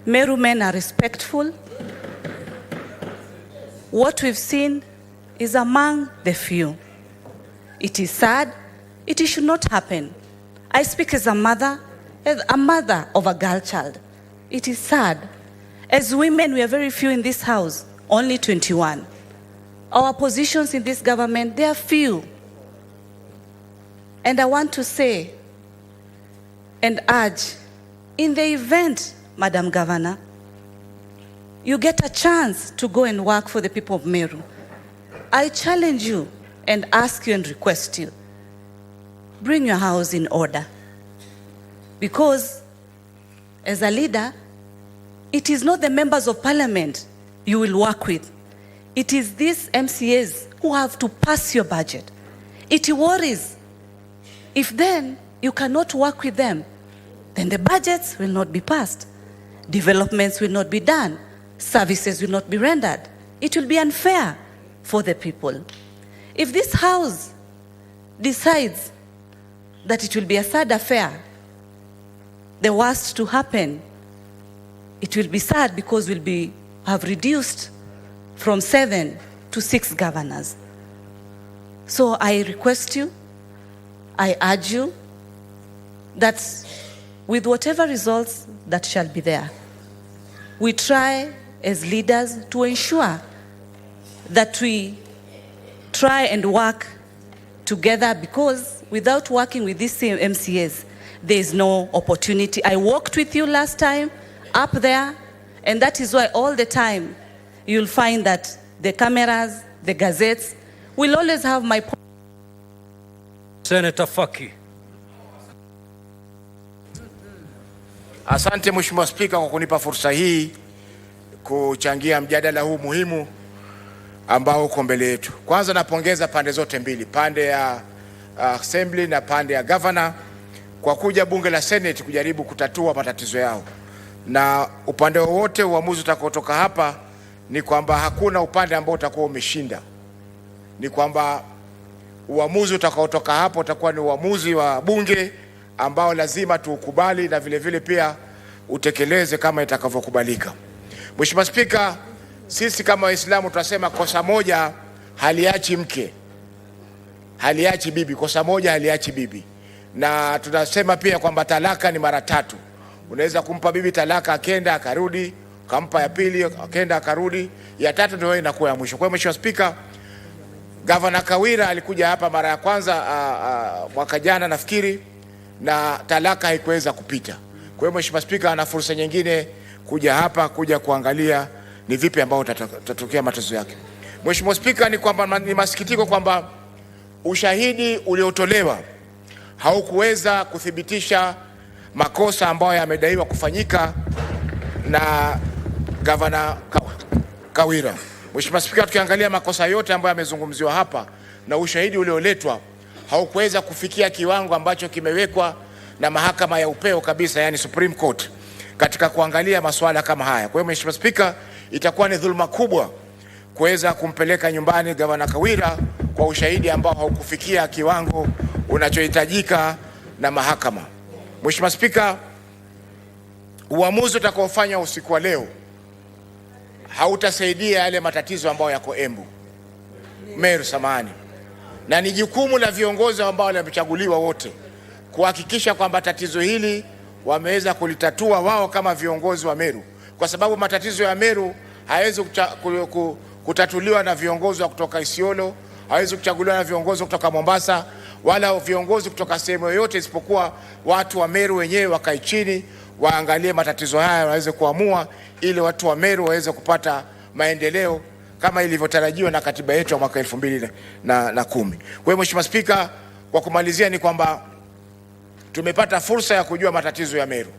[SPEAKER 16] Meru men are respectful. What we've seen is among the few. It is sad. It should not happen. I speak as a mother of a girl child. It is sad. As women, we are very few in this house, only 21. Our positions in this government, they are few. And I want to say and urge, in the event, Madam Governor, you get a chance to go and work for the people of Meru, I challenge you and ask you and request you, bring your house in order. Because as a leader, it is not the members of parliament you will work with. It is these MCAs who have to pass your budget. It worries. If then you cannot work with them, then the budgets will not be passed. Developments will not be done. Services will not be rendered. It will be unfair for the people. If this house decides that it will be a sad affair, the worst to happen, it will be sad because we'll have reduced from 7 to 6 governors. So I request you, I urge you that with whatever results that shall be there, we try as leaders to ensure that we try and work together, because without working with these same MCAs, there is no opportunity. I worked with you last time up there, and that is why all the time you'll find that the cameras, the gazettes will always have my point.
[SPEAKER 2] Senator Faki.
[SPEAKER 17] Asante Mheshimiwa Spika kwa kunipa fursa hii kuchangia mjadala huu muhimu ambao uko mbele yetu. Kwanza napongeza pande zote mbili, pande ya Assembly na pande ya Governor kwa kuja bunge la Senate kujaribu kutatua matatizo yao. Na upande wowote uamuzi utakaotoka hapa ni kwamba hakuna upande ambao utakuwa umeshinda. Ni kwamba uamuzi utakaotoka hapo utakuwa ni uamuzi wa bunge ambao lazima tuukubali na vile vile pia utekeleze kama itakavyokubalika. Mheshimiwa Spika, sisi kama Waislamu tunasema kosa moja haliachi mke, haliachi bibi, kosa moja haliachi bibi. Na tunasema pia kwamba talaka ni mara 3. Unaweza kumpa bibi talaka akenda akarudi, kampa ya pili akenda akarudi, ya 3 ndio inakuwa ya mwisho. Kwa hiyo Mheshimiwa Spika, Governor Kawira alikuja hapa mara ya kwanza mwaka jana nafikiri, na talaka haikuweza kupita. Kwa hiyo Mheshimiwa Spika ana fursa nyingine kuja hapa kuja kuangalia ni vipi ambao tatokea matatizo yake. Mheshimiwa Spika, ni kwamba ni masikitiko kwamba ushahidi uliotolewa haukuweza kuthibitisha makosa ambayo yamedaiwa kufanyika na Governor Kawira. Mheshimiwa Spika, tukiangalia makosa yote ambayo yamezungumziwa hapa na ushahidi ulioletwa haukuweza kufikia kiwango ambacho kimewekwa na mahakama ya upeo kabisa, yani Supreme Court, katika kuangalia masuala kama haya. Kwa hiyo Mheshimiwa Spika, itakuwa ni dhuluma kubwa kuweza kumpeleka nyumbani Governor Kawira kwa ushahidi ambao haukufikia kiwango unachohitajika na mahakama. Mheshimiwa Spika, uamuzi utakaofanywa usiku wa leo hautasaidia yale matatizo ambayo yako Meru, samahani. Na ni jukumu la viongozi ambao wamechaguliwa wote kuhakikisha kwamba tatizo hili wameweza kulitatua wao kama viongozi wa Meru, kwa sababu matatizo ya Meru hayawezi kutatuliwa na viongozi wa kutoka Isiolo, hawezi kuchaguliwa na viongozi kutoka Mombasa, wala viongozi kutoka sehemu yoyote, isipokuwa watu wa Meru wenyewe wakae chini waangalie matatizo haya waweze kuamua, ili watu wa Meru waweze kupata maendeleo kama ilivyotarajiwa na katiba yetu ya mwaka 2010. Kwa hiyo Mheshimiwa Spika, kwa kumalizia ni kwamba tumepata fursa ya kujua matatizo ya Meru,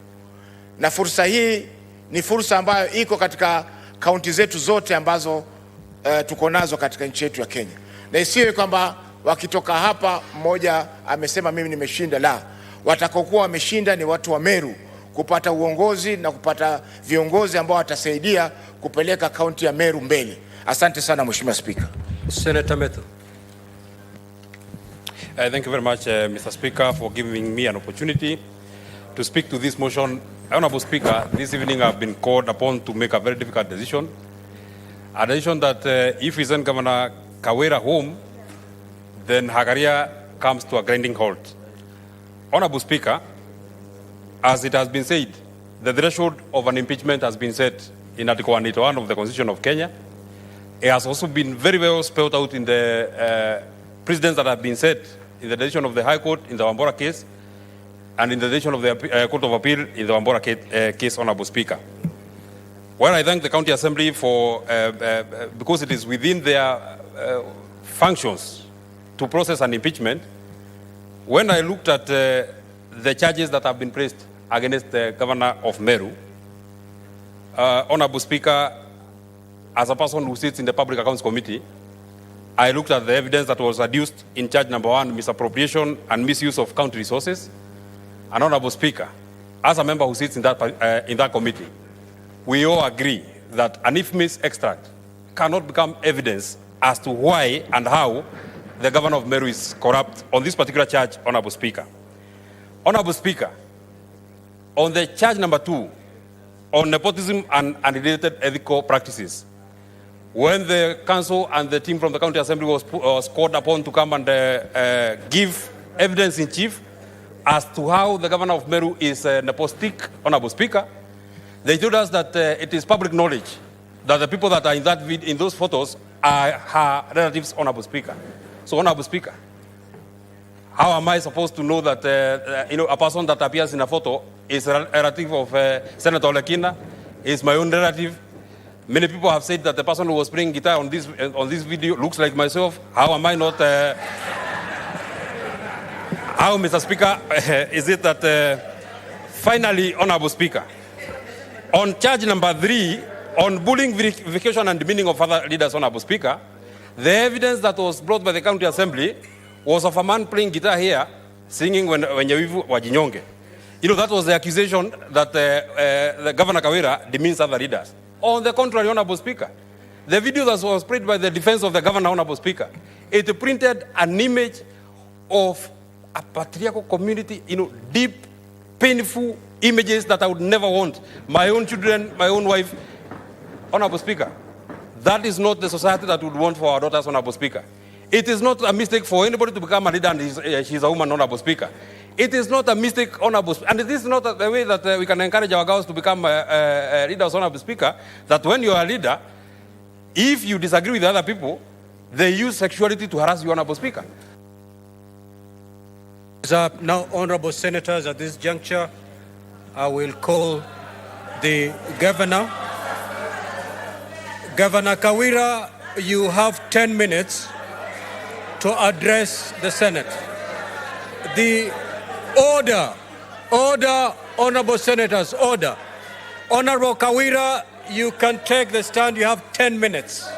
[SPEAKER 17] na fursa hii ni fursa ambayo iko katika kaunti zetu zote ambazo tuko nazo katika nchi yetu ya Kenya. Na isiwe kwamba wakitoka hapa mmoja amesema mimi nimeshinda. La, watakokuwa wameshinda ni watu wa Meru kupata uongozi na kupata viongozi ambao watasaidia kupeleka kaunti ya Meru mbele. Asante sana Mheshimiwa Spika.
[SPEAKER 2] Senator Meru.
[SPEAKER 18] Thank you very much, Mr. Speaker, for giving me an opportunity to speak to this motion. Honorable Speaker, this evening I've been called upon to make a very difficult decision. A decision that if we send Governor Kawira home, then her career comes to a grinding halt. Honorable Speaker, as it has been said, the threshold of an impeachment has been set in Article 181 of the Constitution of Kenya. It has also been very well spelled out in the precedents that have been set in the decision of the High Court in the Wambora case and in the decision of the Court of Appeal in the Wambora case, Honorable Speaker. Well, I thank the County Assembly for, because it is within their functions to process an impeachment. When I looked at the charges that have been placed against the Governor of Meru, Honorable Speaker, as a person who sits in the Public Accounts Committee, I looked at the evidence that was adduced in charge number 1, misappropriation and misuse of county resources. And Honorable Speaker, as a member who sits in that committee, we all agree that an infamous extract cannot become evidence as to why and how the Governor of Meru is corrupt on this particular charge, Honorable Speaker. Honorable Speaker, on the charge number 2, on nepotism and unrelated ethical practices, when the council and the team from the County Assembly was called upon to come and give evidence in chief as to how the Governor of Meru is nepotistic, Honorable Speaker, they told us that it is public knowledge that the people that are in those photos are her relatives, Honorable Speaker. So, Honorable Speaker, how am I supposed to know that a person that appears in a photo is a relative of Senator Olekina, is my own relative? Many people have said that the person who was playing guitar on this video looks like myself. How am I not? How, Mr. Speaker, is it that finally, Honorable Speaker, on charge number 3, on bullying, verification, and demeaning of other leaders, Honorable Speaker, the evidence that was brought by the County Assembly was of a man playing guitar here, singing when Wenyewivu Wajinyonge. You know, that was the accusation that the Governor Kawira demeans other leaders. On the contrary, Honorable Speaker, the video that was played by the defense of the Governor, Honorable Speaker, it printed an image of a patriarchal community, you know, deep, painful images that I would never want. My own children, my own wife. Honorable Speaker, that is not the society that we would want for our daughters, Honorable Speaker. It is not a mistake for anybody to become a leader and she's a woman, Honorable Speaker. It is not a mistake, Honorable Speaker, and it is not the way that we can encourage our girls to become leaders, Honorable Speaker, that when you are a leader, if you disagree with other people, they use sexuality to harass you, Honorable Speaker.
[SPEAKER 2] Now, Honorable Senators, at this juncture, I will call the Governor. Governor Kawira, you have 10 minutes to address the Senate. The order, Honorable Senators, order. Honorable Kawira, you can take the stand. You have 10 minutes.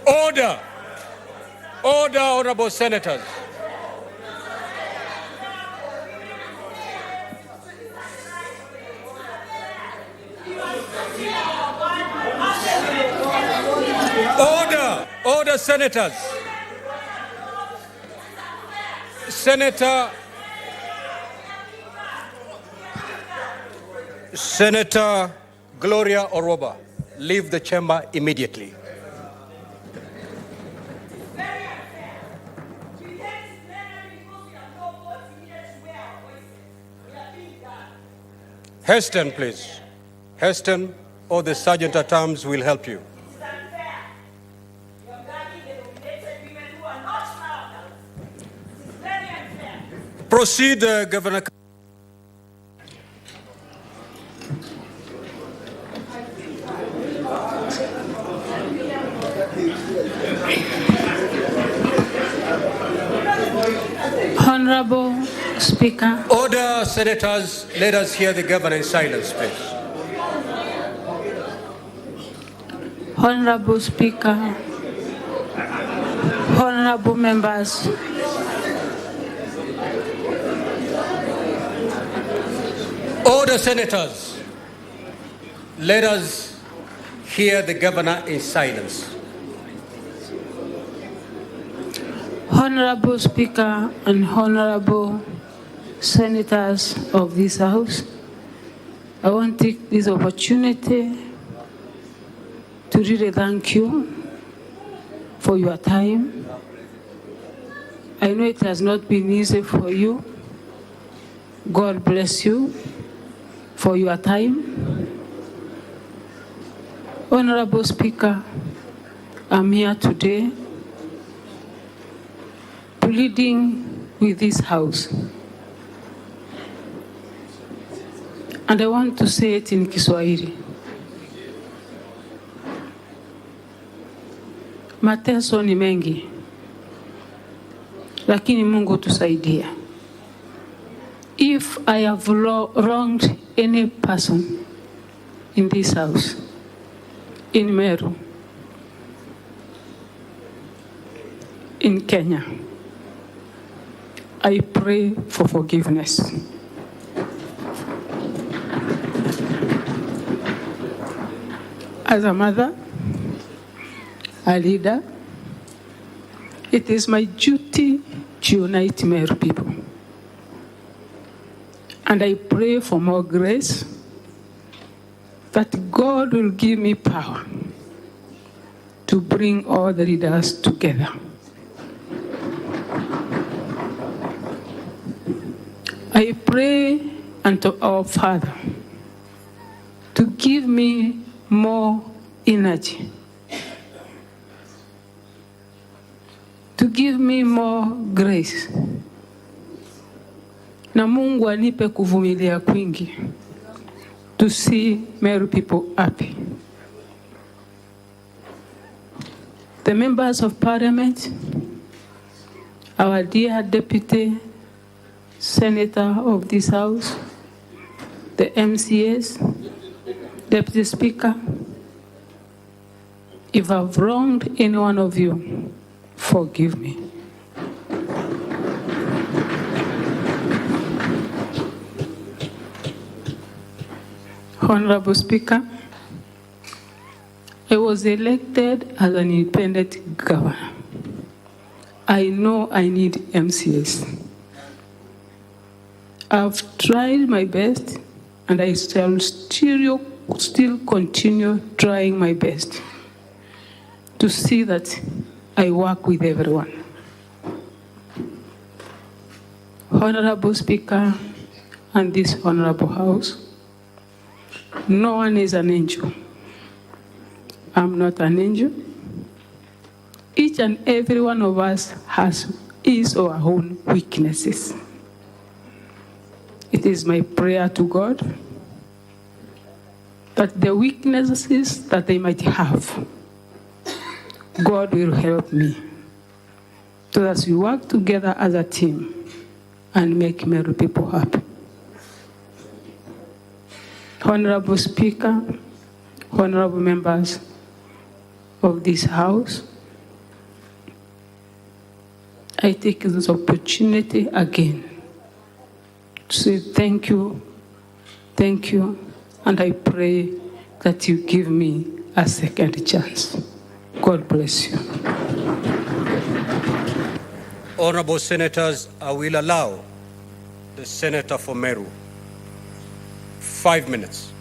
[SPEAKER 2] Order, Honorable Senators. Order, Senators. Senator Gloria Oroba, leave the chamber immediately. Heston, please. Heston, or the Sergeant at Arms will help you. Proceed, Governor.
[SPEAKER 19] Honorable Speaker.
[SPEAKER 2] Order, Senators. Let us hear the Governor in silence, please.
[SPEAKER 19] Honorable Speaker, honorable members,
[SPEAKER 2] order, Senators. Let us hear the Governor in silence.
[SPEAKER 19] Honorable Speaker and honorable Senators of this House, I want to take this opportunity to really thank you for your time. I know it has not been easy for you. God bless you for your time. Honorable Speaker, I'm here today pleading with this House. And I want to say it in Kiswahili. Mateso ni mengi, lakini Mungu tusaidia. If I have wronged any person in this house, in Meru, in Kenya, I pray for forgiveness. As a mother, a leader, it is my duty to unite Meru people. And I pray for more grace, that God will give me power to bring all the leaders together. I pray unto our Father to give me more energy, to give me more grace. Na Mungu anipe kuvumilia kwingi to see Meru people happy. The members of Parliament, our dear Deputy Senator of this House, the MCAs, Deputy Speaker, if I've wronged any one of you, forgive me. Honorable Speaker, I was elected as an independent governor. I know I need MCAs. I've tried my best, and I shall still continue trying my best to see that I work with everyone. Honorable Speaker and this Honorable House, no one is an angel. I'm not an angel. Each and every one of us has his or her own weaknesses. It is my prayer to God that the weaknesses that they might have, God will help me, so that we work together as a team and make Meru people happy. Honorable Speaker, honorable members of this House, I take this opportunity again to say thank you, and I pray that you give me a second chance. God bless you.
[SPEAKER 2] Honorable Senators, I will allow the Senator for Meru 5 minutes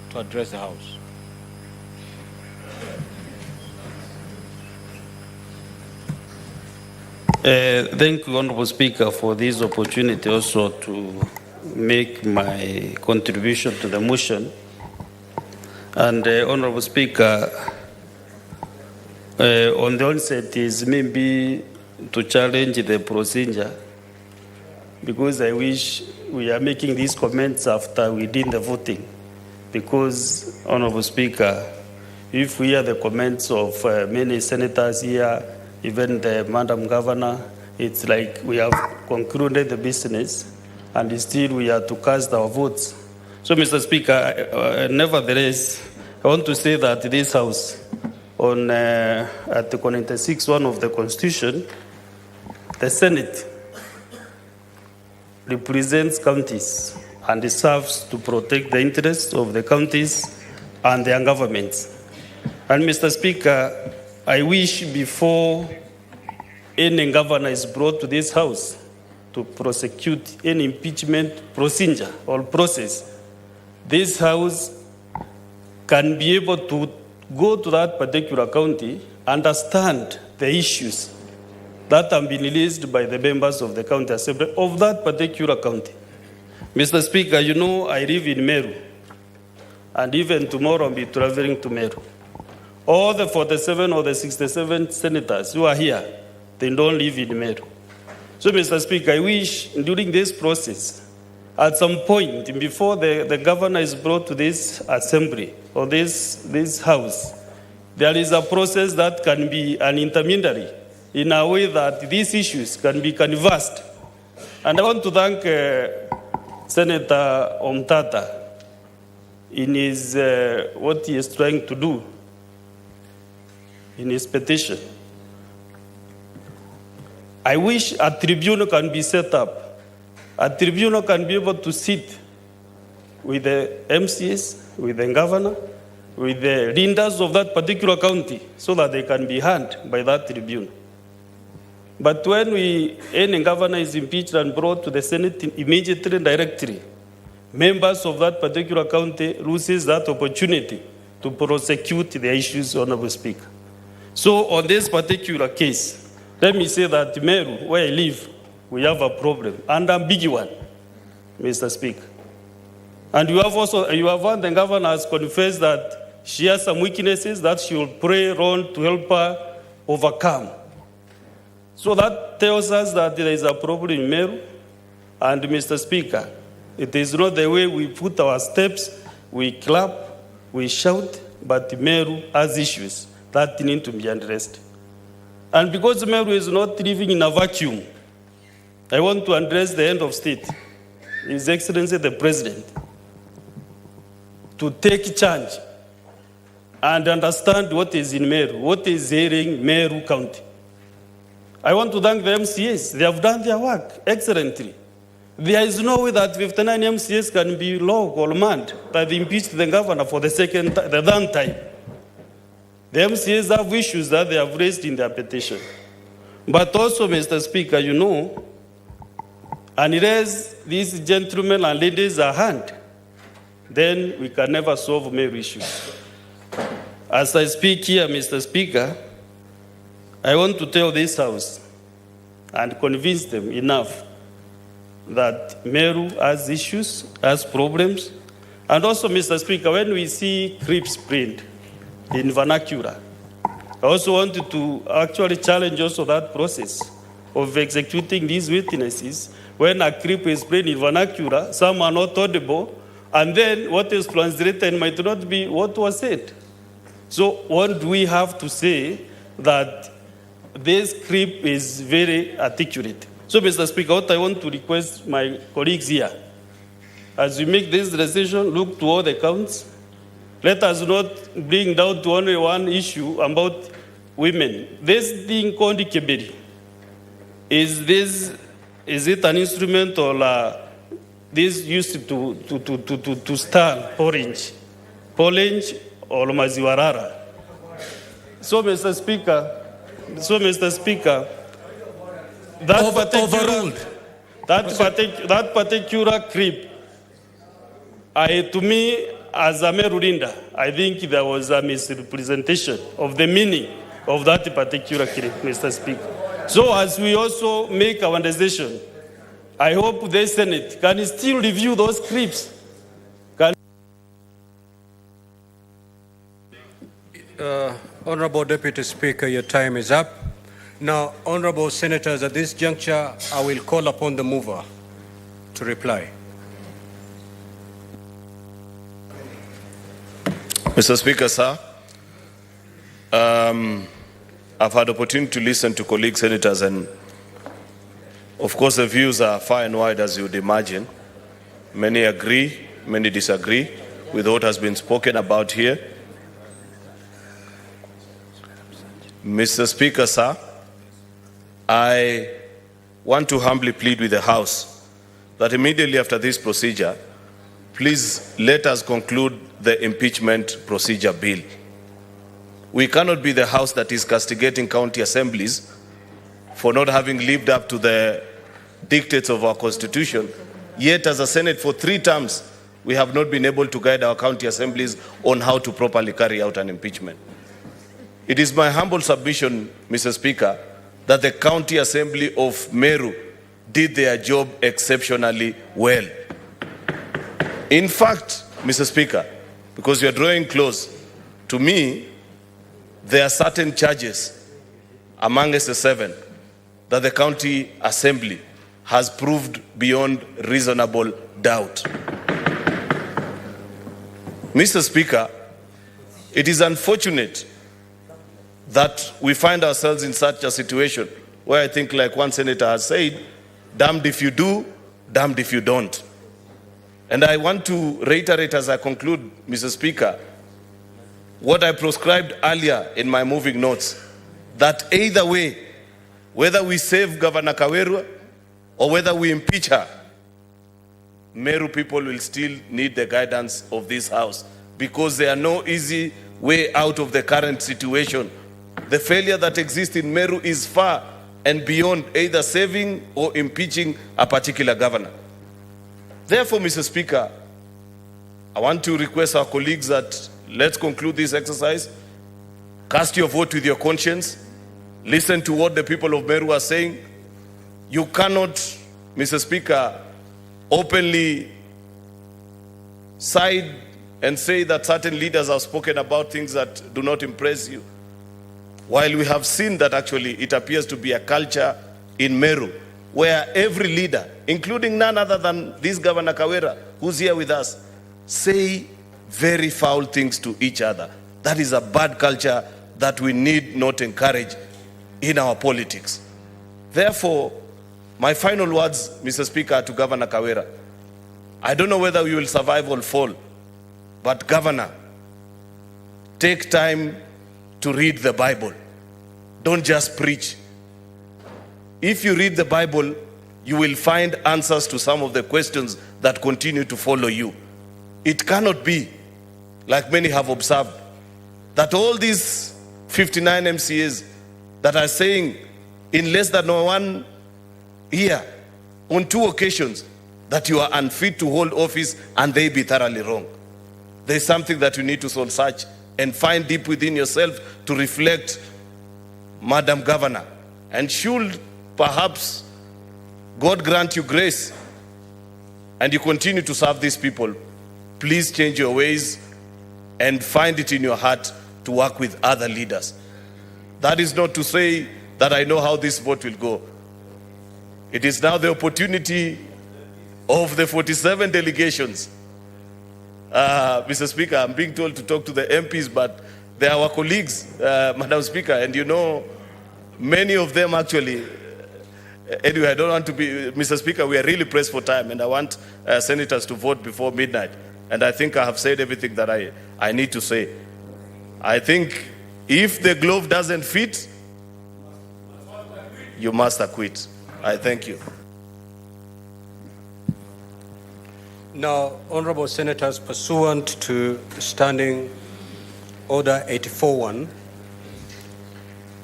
[SPEAKER 2] to address the House.
[SPEAKER 20] Thank you, Honorable Speaker, for this opportunity also to make my contribution to the motion. And Honorable Speaker, on the onset is maybe to challenge the procedure, because I wish we are making these comments after we did the voting. Because, Honorable Speaker, if we hear the comments of many senators here, even the Madam Governor, it's like we have concluded the business and still we are to cast our votes. So, Mr. Speaker, nevertheless, I want to say that this House, on Article 96(1) of the Constitution, the Senate represents counties and serves to protect the interests of the counties and their governments. And Mr. Speaker, I wish before any governor is brought to this House to prosecute any impeachment procedure or process, this House can be able to go to that particular county, understand the issues that have been released by the members of the county assembly of that particular county. Mr. Speaker, you know I live in Meru, and even tomorrow I'll be traveling to Meru. All the 47 or the 67 senators who are here, they don't live in Meru. So, Mr. Speaker, I wish during this process, at some point before the governor is brought to this assembly or this House, there is a process that can be an intermediary in a way that these issues can be canvassed. And I want to thank Senator Omtata in his what he is trying to do in his petition. I wish a tribunal can be set up. A tribunal can be able to sit with the MCs, with the governor, with the leaders of that particular county, so that they can be heard by that tribunal. But when any governor is impeached and brought to the Senate immediately and directly, members of that particular county loses that opportunity to prosecute the issues, Honorable Speaker. So on this particular case, let me say that Meru, where I live, we have a problem, and a big one, Mr. Speaker. And you have heard the governor has confessed that she has some weaknesses that she will pray on to help her overcome. So that tells us that there is a problem in Meru. And Mr. Speaker, it is not the way we put our steps, we clap, we shout, but Meru has issues that need to be addressed. And because Meru is not living in a vacuum, I want to address the head of state, His Excellency the President, to take charge and understand what is in Meru, what is ailing Meru County. I want to thank the MCAs. They have done their work excellently. There is no way that 59 MCAs can be logged or manned that impeached the governor for the third time. The MCAs have issues that they have raised in their petition. But also, Mr. Speaker, you know, unless these gentlemen and ladies are hand, then we can never solve Meru issues. As I speak here, Mr. Speaker, I want to tell this House and convince them enough that Meru has issues, has problems. And also, Mr. Speaker, when we see creeps print in vernacular, I also wanted to actually challenge also that process of executing these witnesses. When a creep is played in vernacular, some are not audible, and then what is translated might not be what was said. So what do we have to say that this creep is very articulate? So, Mr. Speaker, what I want to request my colleagues here, as we make this decision, look to all the counts. Let us not bring down to only one issue about women. This thing called KBC, is it an instrument or this used to stir orange or maziwarara? So, Mr. Speaker, that particular creep, to me, as a Meru Linda, I think there was a misrepresentation of the meaning of that particular creep, Mr. Speaker. So as we also make our decision, I hope the Senate can still review those creeps.
[SPEAKER 2] Honorable Deputy Speaker, your time is up. Now, honorable senators, at this juncture, I will call upon the mover to reply.
[SPEAKER 21] Mr. Speaker, sir, I've had opportunity to listen to colleague senators, and of course the views are far and wide, as you would imagine. Many agree, many disagree with what has been spoken about here. Mr. Speaker, sir, I want to humbly plead with the House that immediately after this procedure, please let us conclude the impeachment procedure bill. We cannot be the House that is castigating county assemblies for not having lived up to the dictates of our Constitution, yet as a Senate for 3 terms, we have not been able to guide our county assemblies on how to properly carry out an impeachment. It is my humble submission, Mr. Speaker, that the County Assembly of Meru did their job exceptionally well. In fact, Mr. Speaker, because you are drawing close, to me, there are certain charges amongst the 7 that the County Assembly has proved beyond reasonable doubt. Mr. Speaker, it is unfortunate that we find ourselves in such a situation where I think, like one senator has said, damned if you do, damned if you don't. And I want to reiterate as I conclude, Mr. Speaker, what I prescribed earlier in my moving notes, that either way, whether we save Governor Kawira or whether we impeach her, Meru people will still need the guidance of this House, because there are no easy way out of the current situation. The failure that exists in Meru is far and beyond either saving or impeaching a particular governor. Therefore, Mr. Speaker, I want to request our colleagues that let's conclude this exercise. Cast your vote with your conscience. Listen to what the people of Meru are saying. You cannot, Mr. Speaker, openly side and say that certain leaders have spoken about things that do not impress you. While we have seen that actually it appears to be a culture in Meru where every leader, including none other than this Governor Kawira, who's here with us, say very foul things to each other. That is a bad culture that we need not encourage in our politics. Therefore, My final words, Mr. Speaker, to Governor Kawira. I don't know whether we will survive or fall, but Governor, take time to read the Bible. Don't just preach. If you read the Bible, you will find answers to some of the questions that continue to follow you. It cannot be, like many have observed, that all these 59 MCAs that are saying in less than 1 year, on 2 occasions, that you are unfit to hold office and they be thoroughly wrong. There's something that you need to soul search and find deep within yourself to reflect, Madam Governor. And should perhaps God grant you grace and you continue to serve these people, please change your ways and find it in your heart to work with other leaders. That is not to say that I know how this vote will go. It is now the opportunity of the 47 delegations. Mr. Speaker, I'm being told to talk to the MPs, but they are our colleagues, Madam Speaker, and you know, many of them actually. Anyway, I don't want to be, Mr. Speaker, we are really pressed for time, and I want senators to vote before midnight. And I think I have said everything that I need to say. I think if the glove doesn't fit, you must acquit. I thank you.
[SPEAKER 2] Now, honorable senators, pursuant to Standing Order 84-1,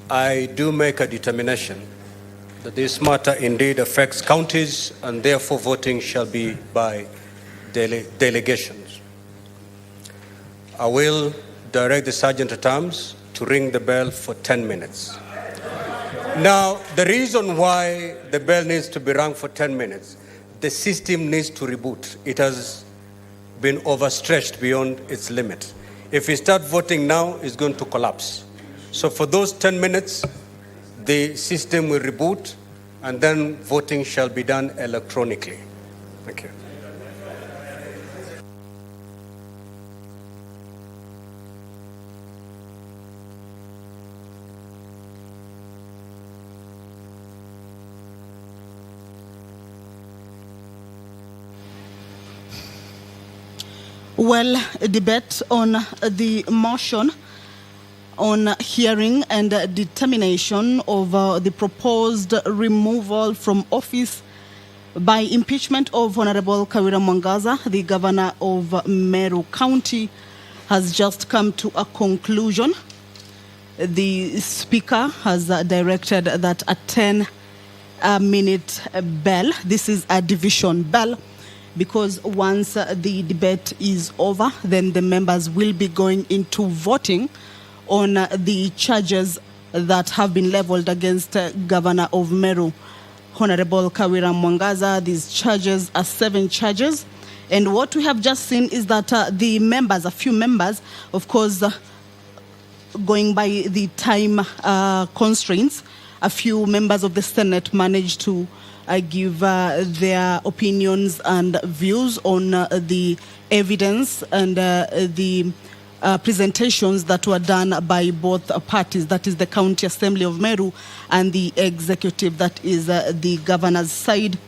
[SPEAKER 2] I do make a determination that this matter indeed affects counties and therefore voting shall be by delegations. I will direct the Sergeant at Arms to ring the bell for 10 minutes. Now, the reason why the bell needs to be rung for 10 minutes, the system needs to reboot. It has been overstretched beyond its limit. If we start voting now, it's going to collapse. So for those 10 minutes, the system will reboot, and then voting shall be done electronically. Thank you.
[SPEAKER 1] Well, a debate on the motion on hearing and determination of the proposed removal from office by impeachment of Honorable Kawira Mwangaza, the governor of Meru County, has just come to a conclusion. The speaker has directed that a 10-minute bell, this is a division bell, because once the debate is over, then the members will be going into voting on the charges that have been leveled against Governor of Meru, Honorable Kawira Mwangaza. These charges are 7 charges. And what we have just seen is that the members, a few members, of course, going by the time constraints, a few members of the Senate managed to give their opinions and views on the evidence and the presentations that were done by both parties, that is the County Assembly of Meru and the executive, that is the governor's side.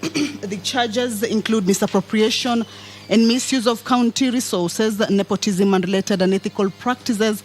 [SPEAKER 1] The charges include misappropriation and misuse of county resources, nepotism and related unethical practices,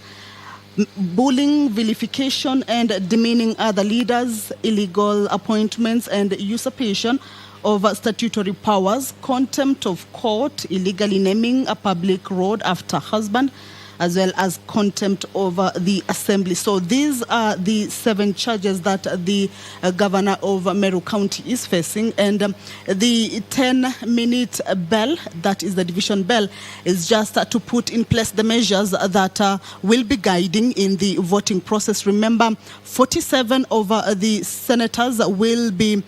[SPEAKER 1] bullying, vilification and demeaning other leaders, illegal appointments and usurpation of statutory powers, contempt of court, illegally naming a public road after husband, as well as contempt over the assembly. So these are the 7 charges that the governor of Meru County is facing. And the 10-minute bell, that is the division bell, is just to put in place the measures that will be guiding in the voting process. Remember, 47 of the senators will be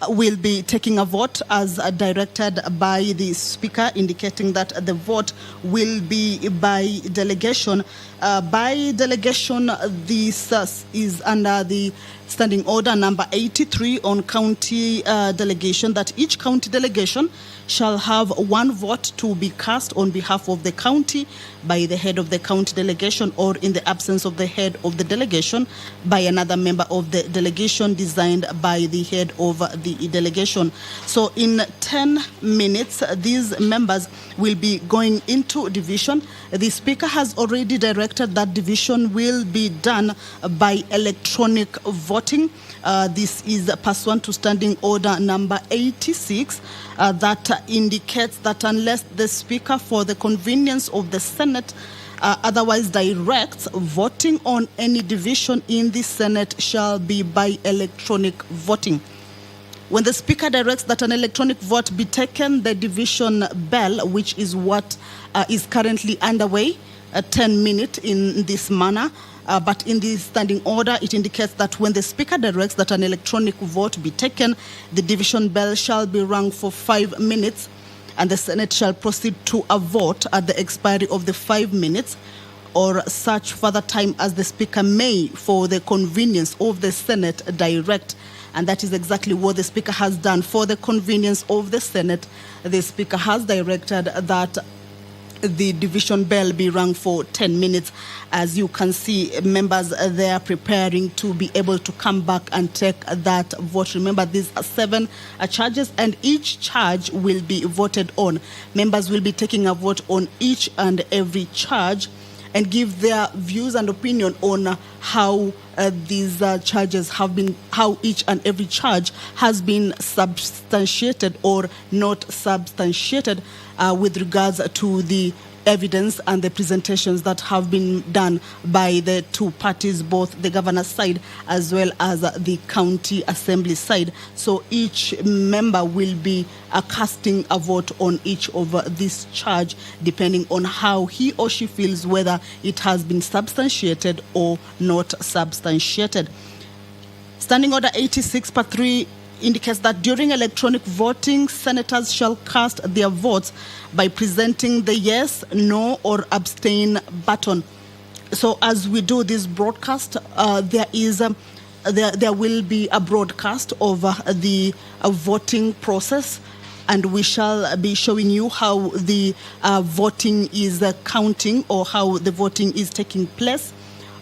[SPEAKER 1] will be taking a vote as directed by the Speaker, indicating that the vote will be by delegation. By delegation, this is under the Standing Order number 83 on county delegation, that each county delegation shall have one vote to be cast on behalf of the county by the head of the county delegation, or in the absence of the head of the delegation, by another member of the delegation designed by the head of the delegation. So in 10 minutes, these members will be going into division. The Speaker has already directed that division will be done by electronic voting. This is pursuant to Standing Order number 86 that indicates that unless the Speaker, for the convenience of the Senate, otherwise directs, voting on any division in the Senate shall be by electronic voting. When the Speaker directs that an electronic vote be taken, the division bell, which is what is currently underway, 10 minutes in this manner, but in the Standing Order, it indicates that when the Speaker directs that an electronic vote be taken, the division bell shall be rung for 5 minutes, and the Senate shall proceed to a vote at the expiry of the 5 minutes, or such further time as the Speaker may, for the convenience of the Senate, direct. And that is exactly what the Speaker has done. For the convenience of the Senate, the Speaker has directed that the division bell be rung for 10 minutes. As you can see, members there preparing to be able to come back and take that vote. Remember, these are 7 charges, and each charge will be voted on. Members will be taking a vote on each and every charge and give their views and opinion on how these charges have been, how each and every charge has been substantiated or not substantiated with regards to the evidence and the presentations that have been done by the two parties, both the governor's side as well as the county assembly side. So each member will be casting a vote on each of this charge, depending on how he or she feels whether it has been substantiated or not substantiated. Standing Order 86 per 3 indicates that during electronic voting, senators shall cast their votes by presenting the yes, no, or abstain button. So as we do this broadcast, there will be a broadcast of the voting process, and we shall be showing you how the voting is counting, or how the voting is taking place.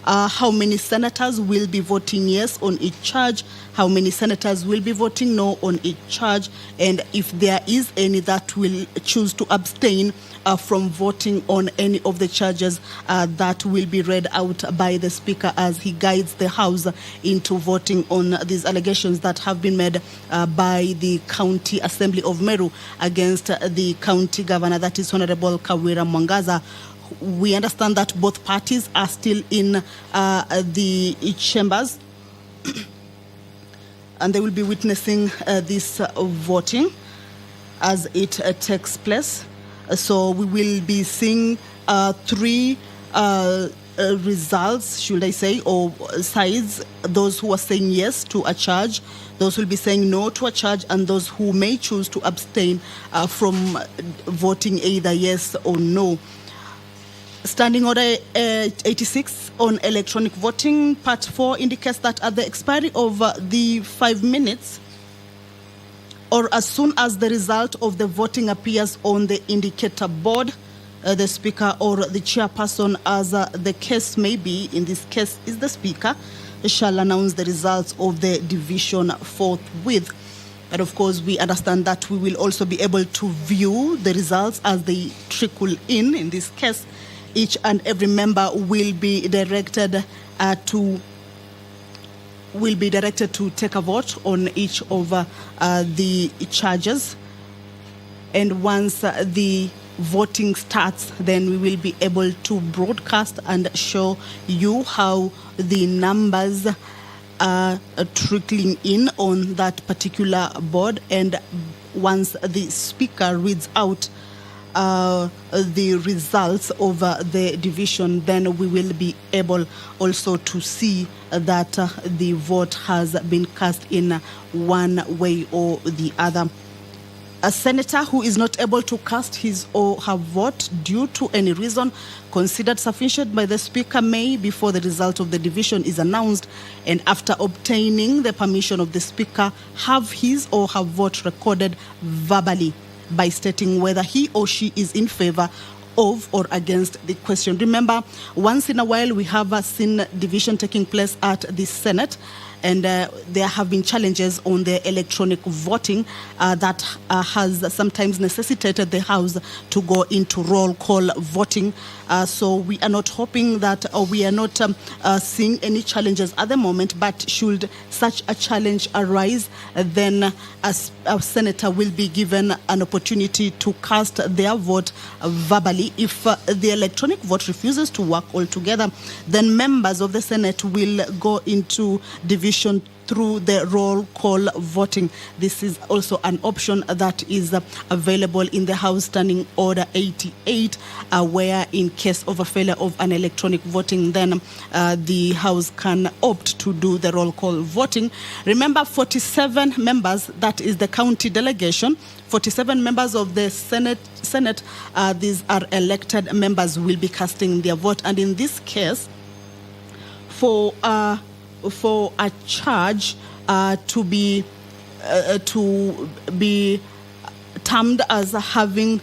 [SPEAKER 1] How many senators will be voting yes on each charge, how many senators will be voting no on each charge, and if there is any that will choose to abstain from voting on any of the charges, that will be read out by the Speaker as he guides the House into voting on these allegations that have been made by the County Assembly of Meru against the County Governor, that is Honorable Kawira Mwangaza. We understand that both parties are still in the chambers and they will be witnessing this voting as it takes place. So we will be seeing 3 results, should I say, or sides: those who are saying yes to a charge, those who will be saying no to a charge, and those who may choose to abstain from voting either yes or no. Standing Order 86 on electronic voting, Part 4 indicates that at the expiry of the 5 minutes, or as soon as the result of the voting appears on the indicator board, the Speaker or the chairperson, as the case may be, in this case is the Speaker, shall announce the results of the division forthwith. And of course, we understand that we will also be able to view the results as they trickle in this case. Each and every member will be directed to take a vote on each of the charges. And once the voting starts, then we will be able to broadcast and show you how the numbers are trickling in on that particular board. And once the Speaker reads out the results of the division, then we will be able also to see that the vote has been cast in one way or the other. A senator who is not able to cast his or her vote due to any reason considered sufficient by the Speaker may, before the result of the division is announced and after obtaining the permission of the Speaker, have his or her vote recorded verbally by stating whether he or she is in favor of or against the question. Remember, once in a while we have seen division taking place at the Senate, and there have been challenges on the electronic voting that has sometimes necessitated the House to go into roll call voting. So we are not hoping that, or we are not seeing any challenges at the moment, but should such a challenge arise, then a senator will be given an opportunity to cast their vote verbally. If the electronic vote refuses to work altogether, then members of the Senate will go into division through the roll call voting. This is also an option that is available in the House Standing Order 88, where in case of a failure of an electronic voting, then the House can opt to do the roll call voting. Remember, 47 members, that is the county delegation, 47 members of the Senate, these are elected members, will be casting their vote. And in this case, for a charge to be termed as having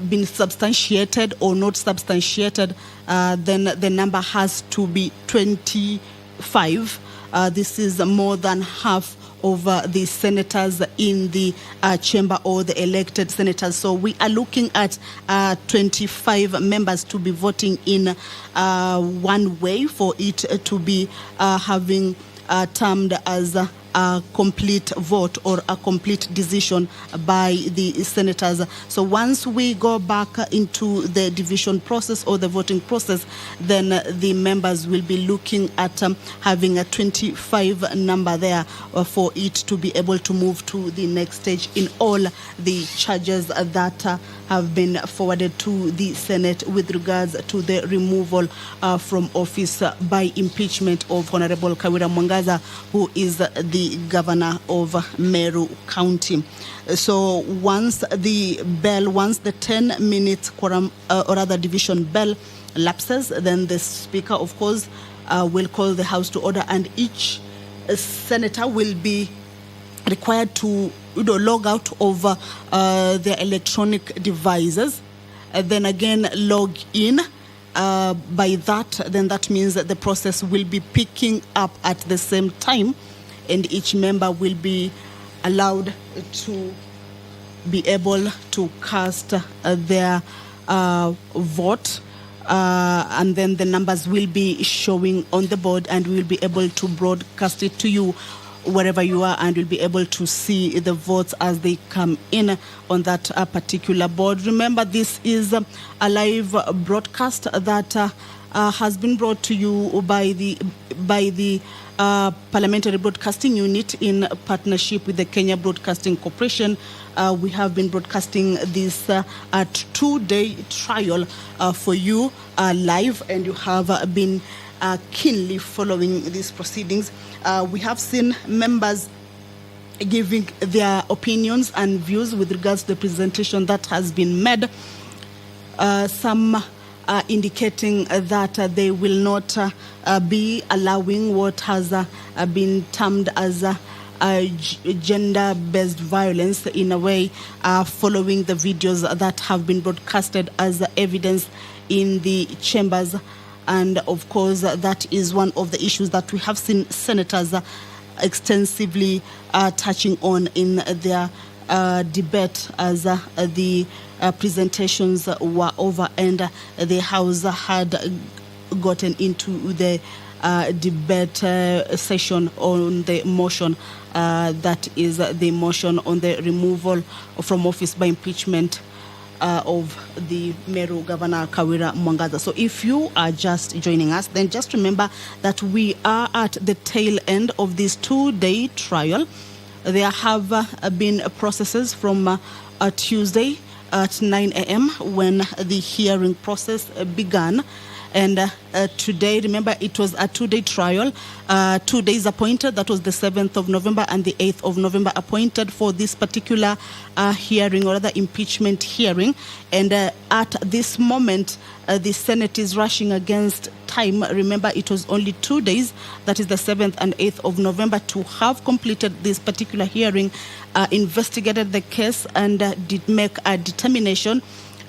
[SPEAKER 1] been substantiated or not substantiated, then the number has to be 25. This is more than half of the senators in the chamber, or the elected senators. So we are looking at 25 members to be voting in one way for it to be having termed as a complete vote or a complete decision by the senators. So once we go back into the division process or the voting process, then the members will be looking at having a 25 number there for it to be able to move to the next stage in all the charges that have been forwarded to the Senate with regards to the removal from office by impeachment of Honorable Kawira Mwangaza, who is the governor of Meru County. So once the 10-minute quorum or rather division bell lapses, then the Speaker, of course, will call the House to order, and each senator will be required to log out of their electronic devices, then again log in. By that, then that means that the process will be picking up at the same time, and each member will be allowed to be able to cast their vote, and then the numbers will be showing on the board, and we will be able to broadcast it to you wherever you are, and you'll be able to see the votes as they come in on that particular board. Remember, this is a live broadcast that has been brought to you by the Parliamentary Broadcasting Unit in partnership with the Kenya Broadcasting Corporation. We have been broadcasting this at 2-day trial for you live, and you have been keenly following these proceedings. We have seen members giving their opinions and views with regards to the presentation that has been made. Some indicating that they will not be allowing what has been termed as gender-based violence in a way, following the videos that have been broadcasted as evidence in the chambers. And of course, that is one of the issues that we have seen senators extensively touching on in their debate as the presentations were over and the House had gotten into the debate session on the motion that is the motion on the removal from office by impeachment of the Meru Governor Kawira Mwangaza. So if you are just joining us, then just remember that we are at the tail end of this 2-day trial. There have been processes from Tuesday at 9 a.m. when the hearing process began. And today, remember, it was a 2-day trial, 2 days appointed. That was the 7th of November and the 8th of November appointed for this particular hearing, or rather impeachment hearing. And at this moment, the Senate is rushing against time. Remember, it was only 2 days, that is the 7th and 8th of November, to have completed this particular hearing, investigated the case, and did make a determination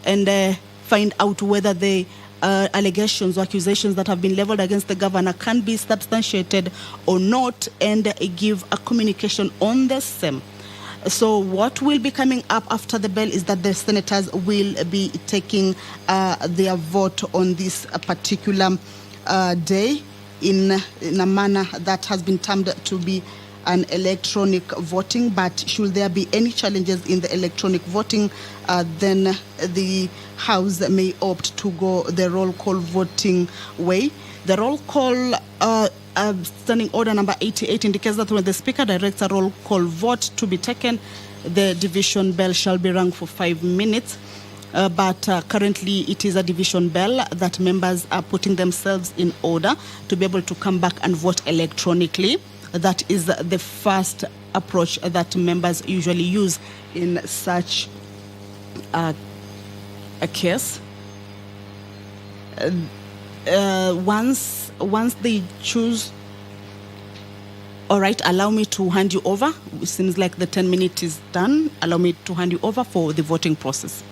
[SPEAKER 1] and find out whether the allegations or accusations that have been leveled against the governor can be substantiated or not, and give a communication on the same. So what will be coming up after the bell is that the senators will be taking their vote on this particular day in a manner that has been termed to be an electronic voting. But should there be any challenges in the electronic voting, then the House may opt to go the roll call voting way. The roll call standing order number 88 indicates that when the Speaker directs a roll call vote to be taken, the division bell shall be rung for 5 minutes. But currently it is a division bell that members are putting themselves in order to be able to come back and vote electronically. That is the first approach that members usually use in such a case. Once they choose, all right, allow me to hand you over. It seems like the 10 minutes is done. Allow me to hand you over for the voting process.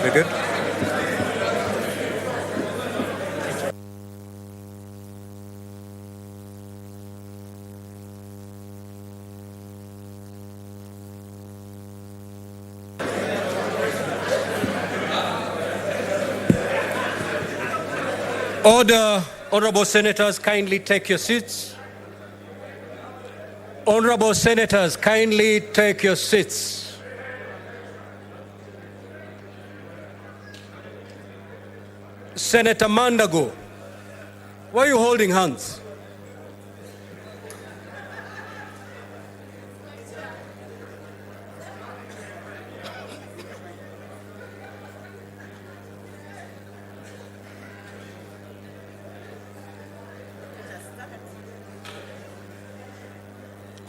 [SPEAKER 2] We good? Order. Honorable Senators, kindly take your seats. Honorable Senators, kindly take your seats. Senator Mandago, why are you holding hands?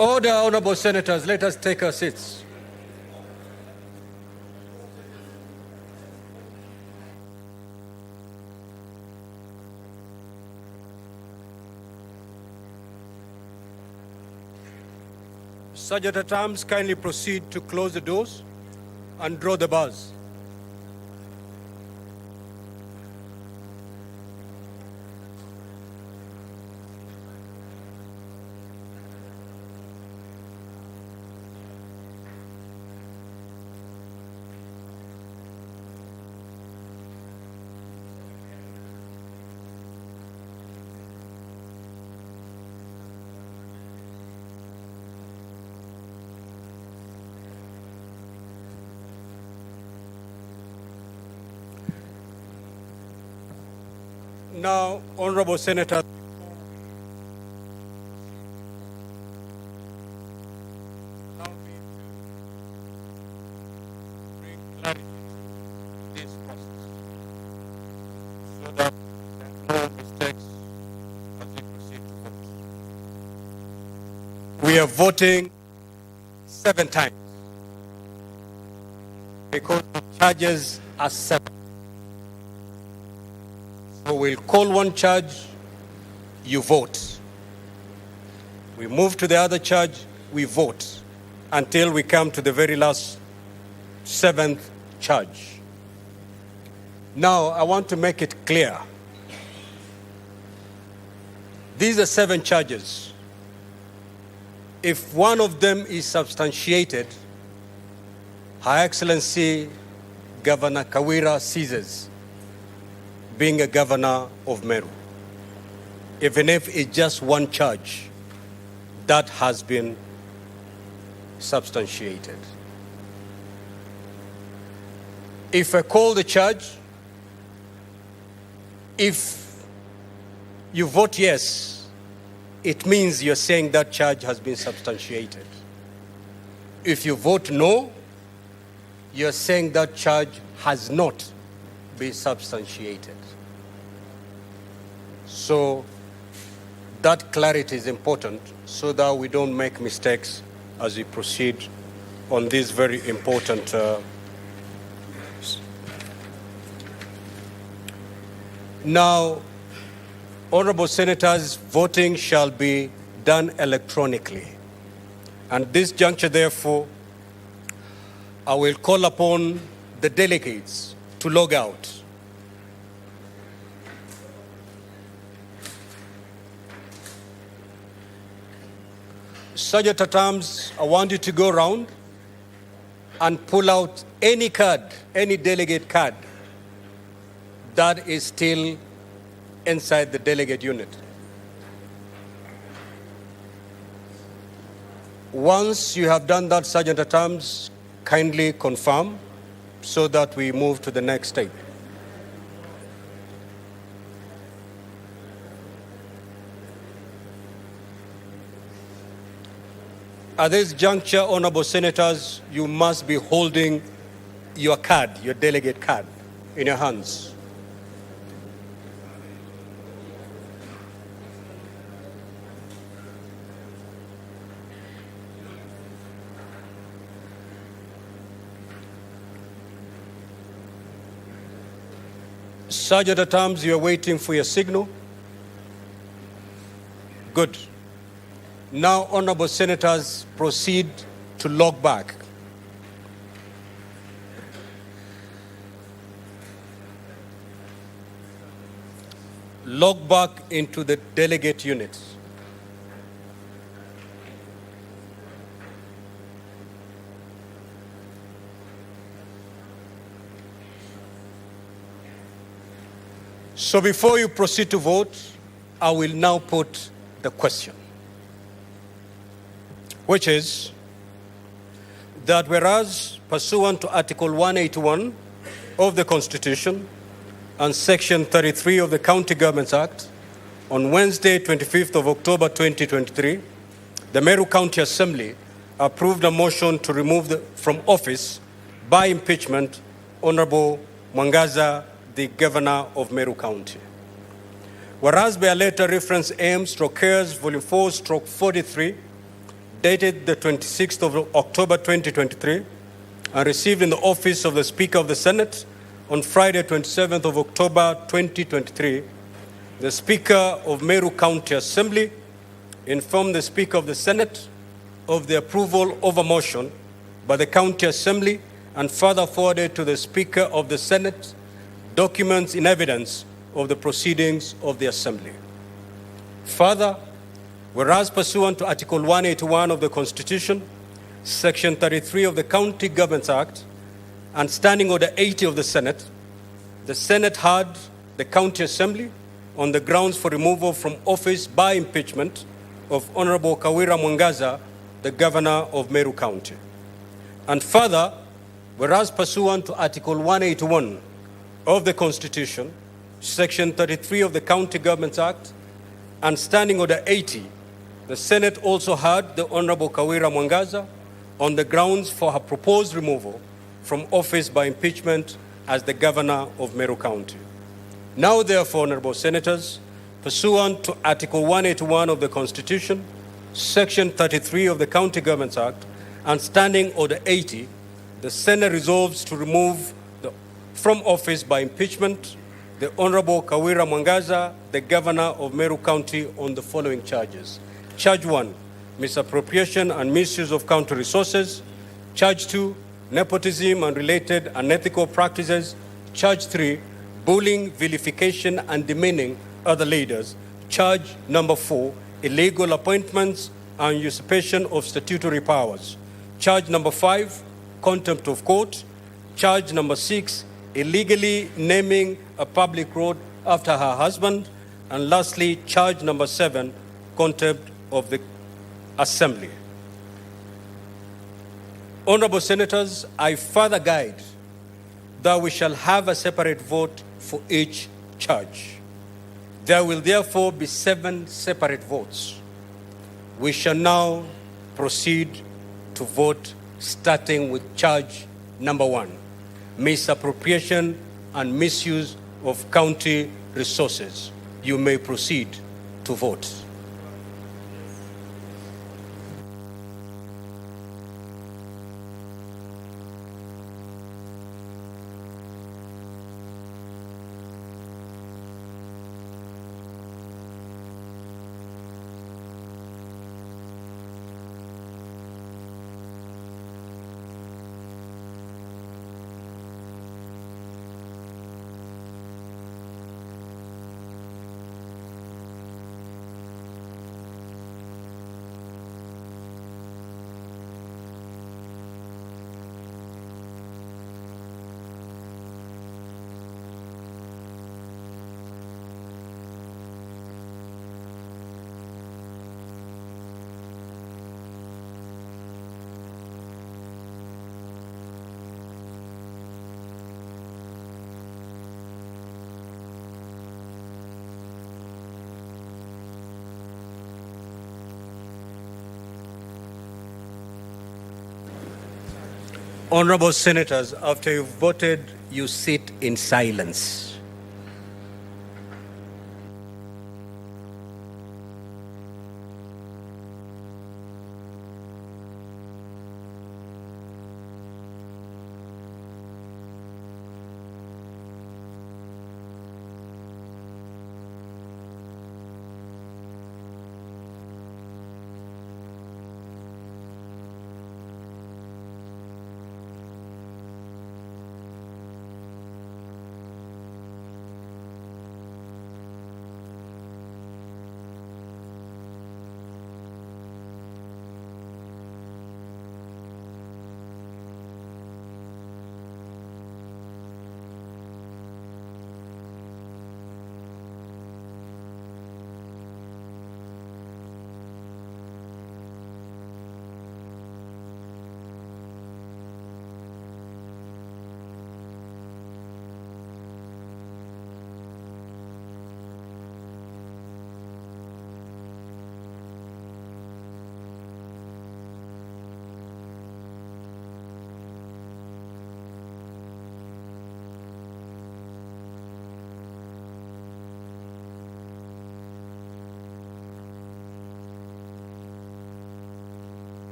[SPEAKER 2] Order, honorable senators, let us take our seats. Sergeant at Arms, kindly proceed to close the doors and draw the bars. Now, honorable senator. So that there are no mistakes as we proceed to vote. We are voting 7 times because the charges are 7. So we'll call one charge, you vote. We move to the other charge, we vote until we come to the very last 7th charge. Now, I want to make it clear. These are 7 charges. If one of them is substantiated, Her Excellency Governor Kawira ceases being a governor of Meru, even if it's just one charge that has been substantiated. If I call the charge, if you vote yes, it means you're saying that charge has been substantiated. If you vote no, you're saying that charge has not been substantiated. So that clarity is important so that we don't make mistakes as we proceed on this very important Now, honorable senators, voting shall be done electronically. And this juncture, therefore, I will call upon the delegates to log out. Sergeant at Arms, I want you to go around and pull out any card, any delegate card that is still inside the delegate unit. Once you have done that, Sergeant at Arms, kindly confirm so that we move to the next step. At this juncture, honorable senators, you must be holding your card, your delegate card, in your hands. Sergeant at Arms, you are waiting for your signal. Good. Now, honorable senators, proceed to log back. Log back into the delegate units. So before you proceed to vote, I will now put the question, which is that whereas pursuant to Article 181 of the Constitution and Section 33 of the County Governments Act, on Wednesday, 25th of October 2023, the Meru County Assembly approved a motion to remove from office by impeachment Honorable Mwangaza, the Governor of Meru County. Whereas by a letter reference M/Cares Volume 4/43 dated the 26th of October 2023, and received in the office of the Speaker of the Senate on Friday, 27th of October 2023, the Speaker of Meru County Assembly informed the Speaker of the Senate of the approval of a motion by the County Assembly and further forwarded to the Speaker of the Senate documents in evidence of the proceedings of the Assembly. Further, whereas pursuant to Article 181 of the Constitution, Section 33 of the County Governments Act, and Standing Order 80 of the Senate heard the County Assembly on the grounds for removal from office by impeachment of Honorable Kawira Mwangaza, the Governor of Meru County. And further, whereas pursuant to Article 181 of the Constitution, Section 33 of the County Governments Act, and Standing Order 80, the Senate also heard the Honorable Kawira Mwangaza on the grounds for her proposed removal from office by impeachment as the Governor of Meru County. Now, therefore, Honorable Senators, pursuant to Article 181 of the Constitution, Section 33 of the County Governments Act, and Standing Order 80, the Senate resolves to remove from office by impeachment the Honorable Kawira Mwangaza, the Governor of Meru County, on the following charges. Charge 1, misappropriation and misuse of county resources. Charge 2, nepotism and related unethical practices. Charge 3, bullying, vilification, and demeaning other leaders. Charge number 4, illegal appointments and usurpation of statutory powers. Charge number 5, contempt of court. Charge number 6, illegally naming a public road after her husband. And lastly, charge number 7, contempt of the Assembly. Honorable Senators, I further guide that we shall have a separate vote for each charge. There will therefore be 7 separate votes. We shall now proceed to vote, starting with charge number 1, misappropriation and misuse of county resources. You may proceed to vote. Honorable Senators, after you've voted, you sit in silence.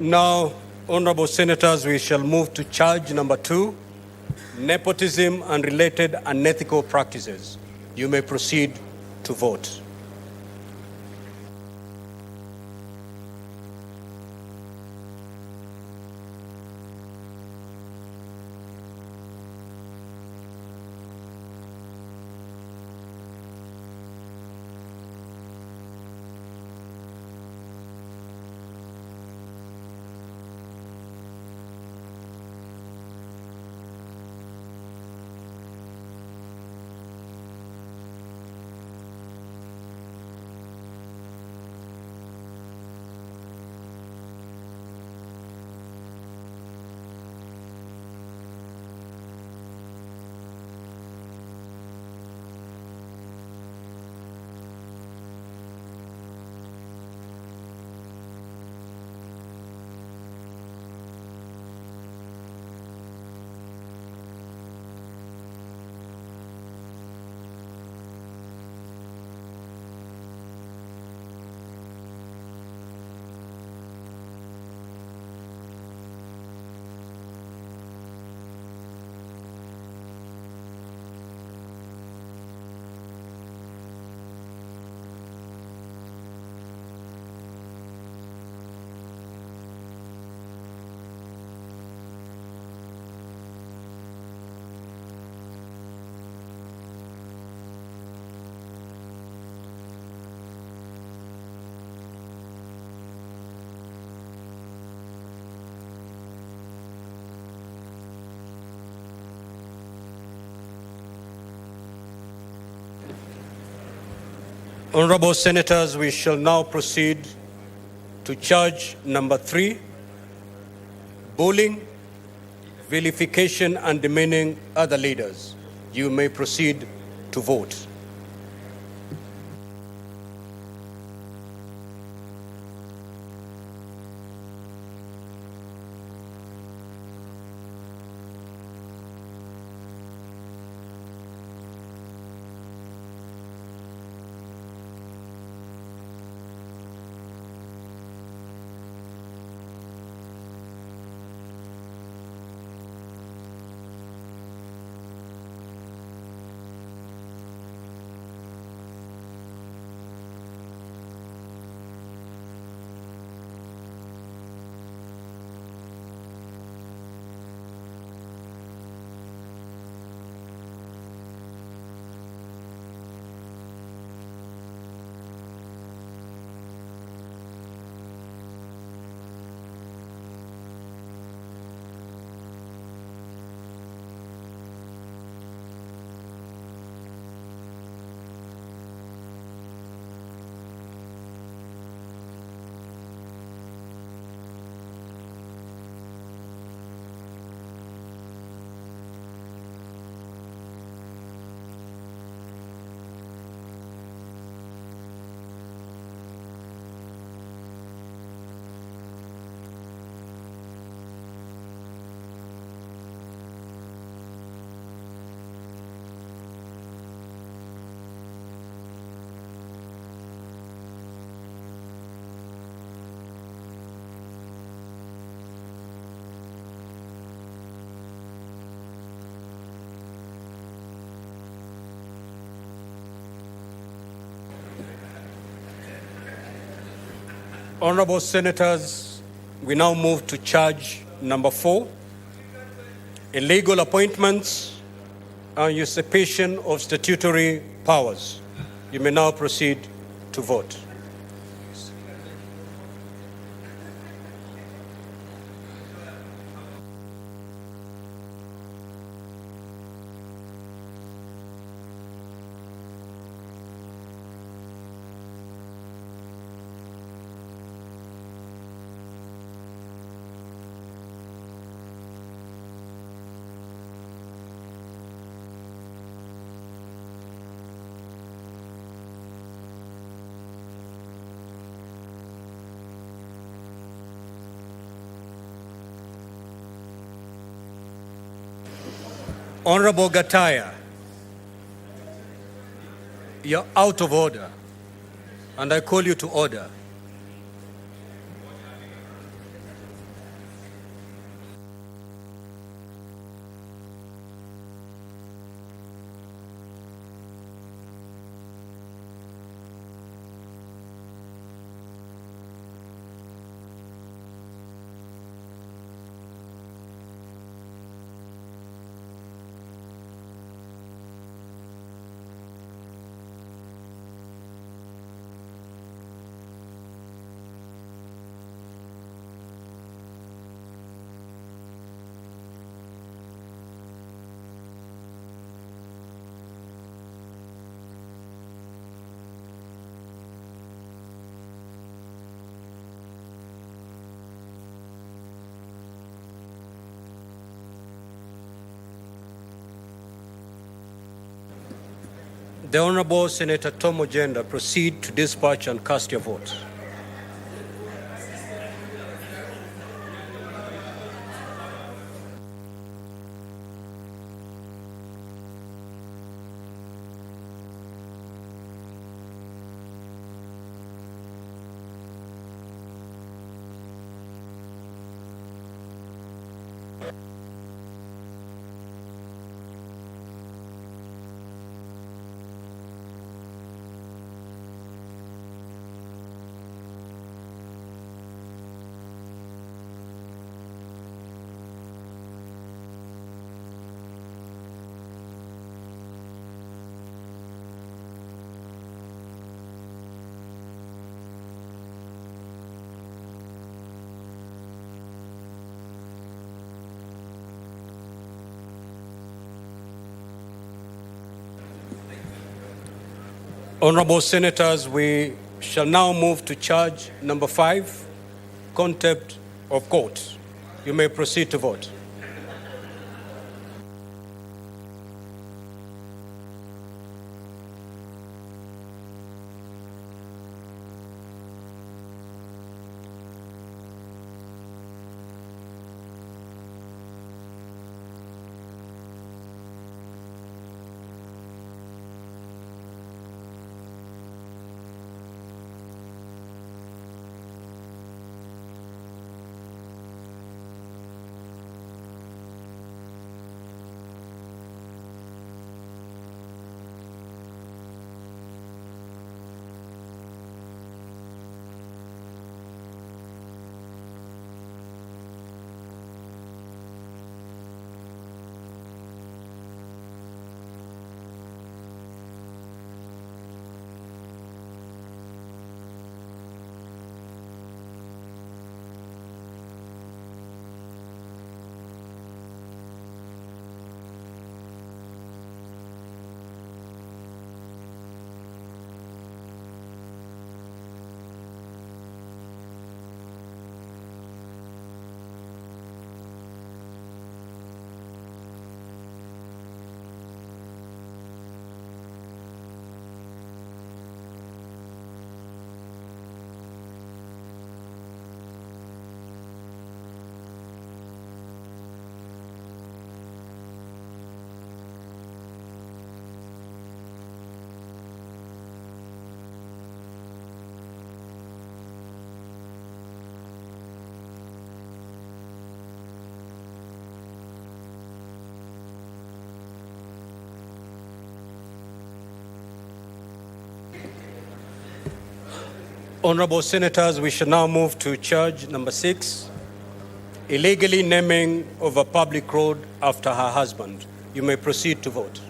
[SPEAKER 2] Now, honorable senators, we shall move to charge number 2, nepotism and related unethical practices. You may proceed to vote. Honorable senators, we shall now proceed to charge number 3, bullying, vilification, and demeaning other leaders. You may proceed to vote. Honorable senators, we now move to charge number 4, illegal appointments and usurpation of statutory powers. You may now proceed to vote. Honorable Gataya, you're out of order, and I call you to order. The Honorable Senator Tom Ojenda proceed to dispatch and cast your vote. Honorable Senators, we shall now move to charge number 5, contempt of court. You may proceed to vote. Honorable Senators, we shall now move to charge number 6, illegally naming of a public road after her husband. You may proceed to vote.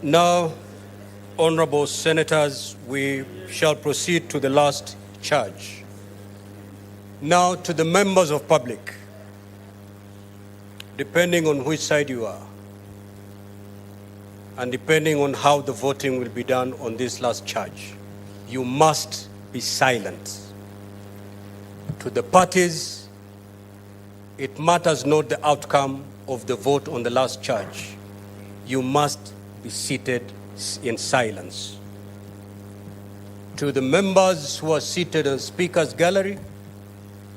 [SPEAKER 2] Now, honorable senators, we shall proceed to the last charge. Now, to the members of public, depending on which side you are, and depending on how the voting will be done on this last charge, you must be silent. To the parties, it matters not the outcome of the vote on the last charge. You must be seated in silence. To the members who are seated in the speaker's gallery,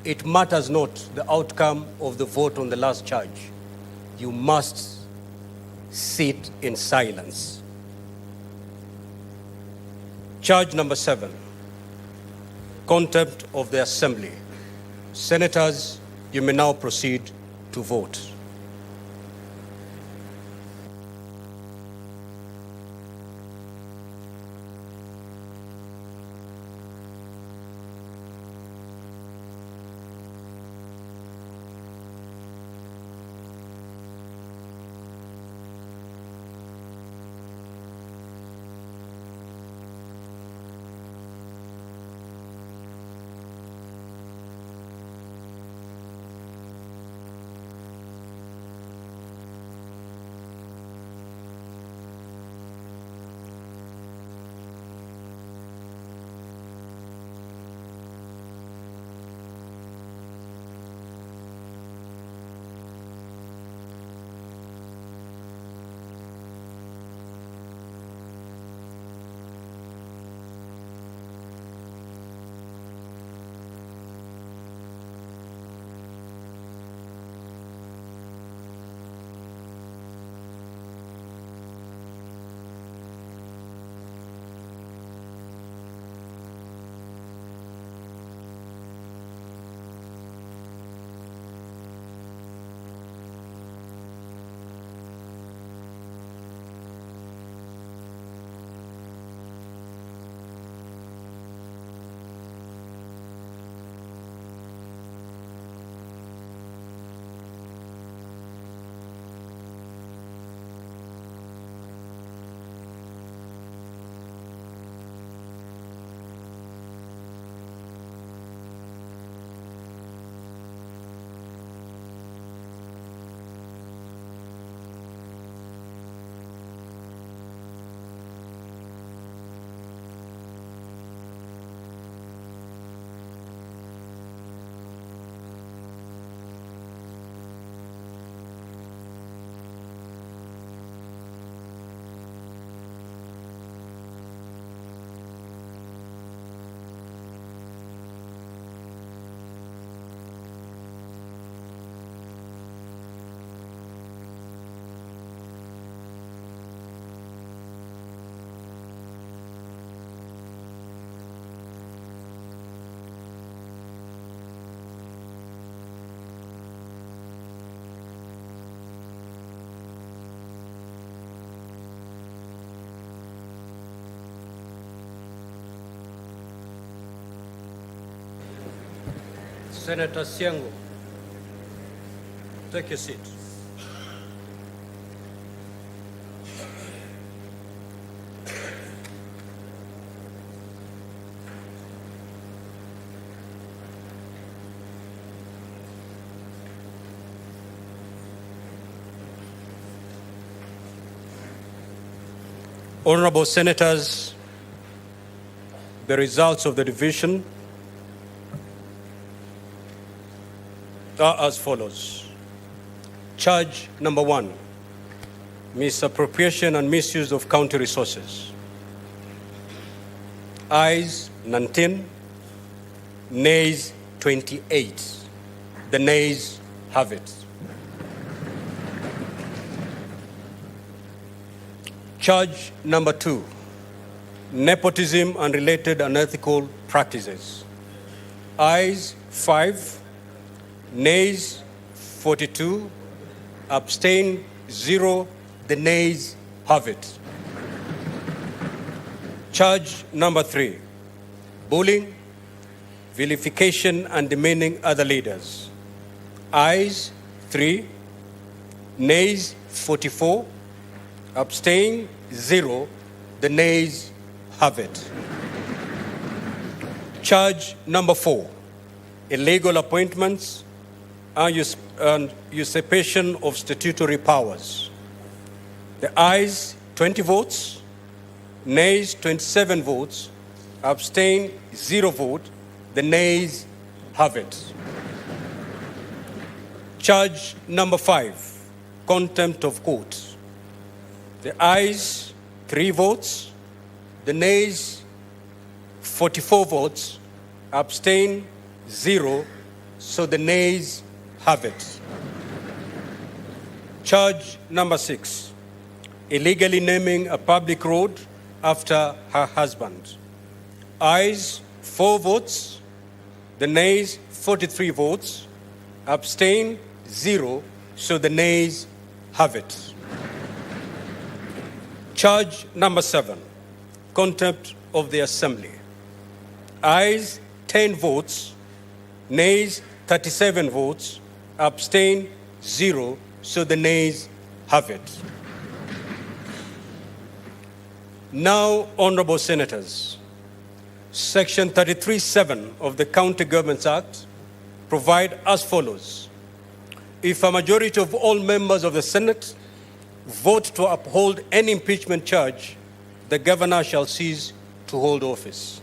[SPEAKER 2] it matters not the outcome of the vote on the last charge. You must sit in silence. Charge number 7, contempt of the assembly. Senators, you may now proceed to vote. Senator Siango, take your seat. Honorable Senators, the results of the division are as follows. Charge number 1, misappropriation and misuse of county resources. Ayes 19, nays 28. The nays have it. Charge number 2, nepotism and related unethical practices. Ayes 5, nays 42, abstain 0. The nays have it. Charge number 3, bullying, vilification and demeaning other leaders. Ayes 3, Nays 44, abstain 0. The nays have it. Charge number 4, illegal appointments and usurpation of statutory powers. The ayes 20 votes, nays 27 votes, abstain 0 vote. The nays have it. Charge number 5, contempt of court. The ayes 3 votes, the nays 44 votes, abstain 0, so the nays have it. Charge number 6, illegally naming a public road after her husband. Ayes 4 votes, the nays 43 votes, abstain 0, so the nays have it. Charge number 7, contempt of the Assembly. Ayes 10 votes, nays 37 votes, abstain 0, so the nays have it. Now, honorable senators, Section 33(7) of the County Governments Act provide as follows. If a majority of all members of the Senate vote to uphold any impeachment charge, the governor shall cease to hold office.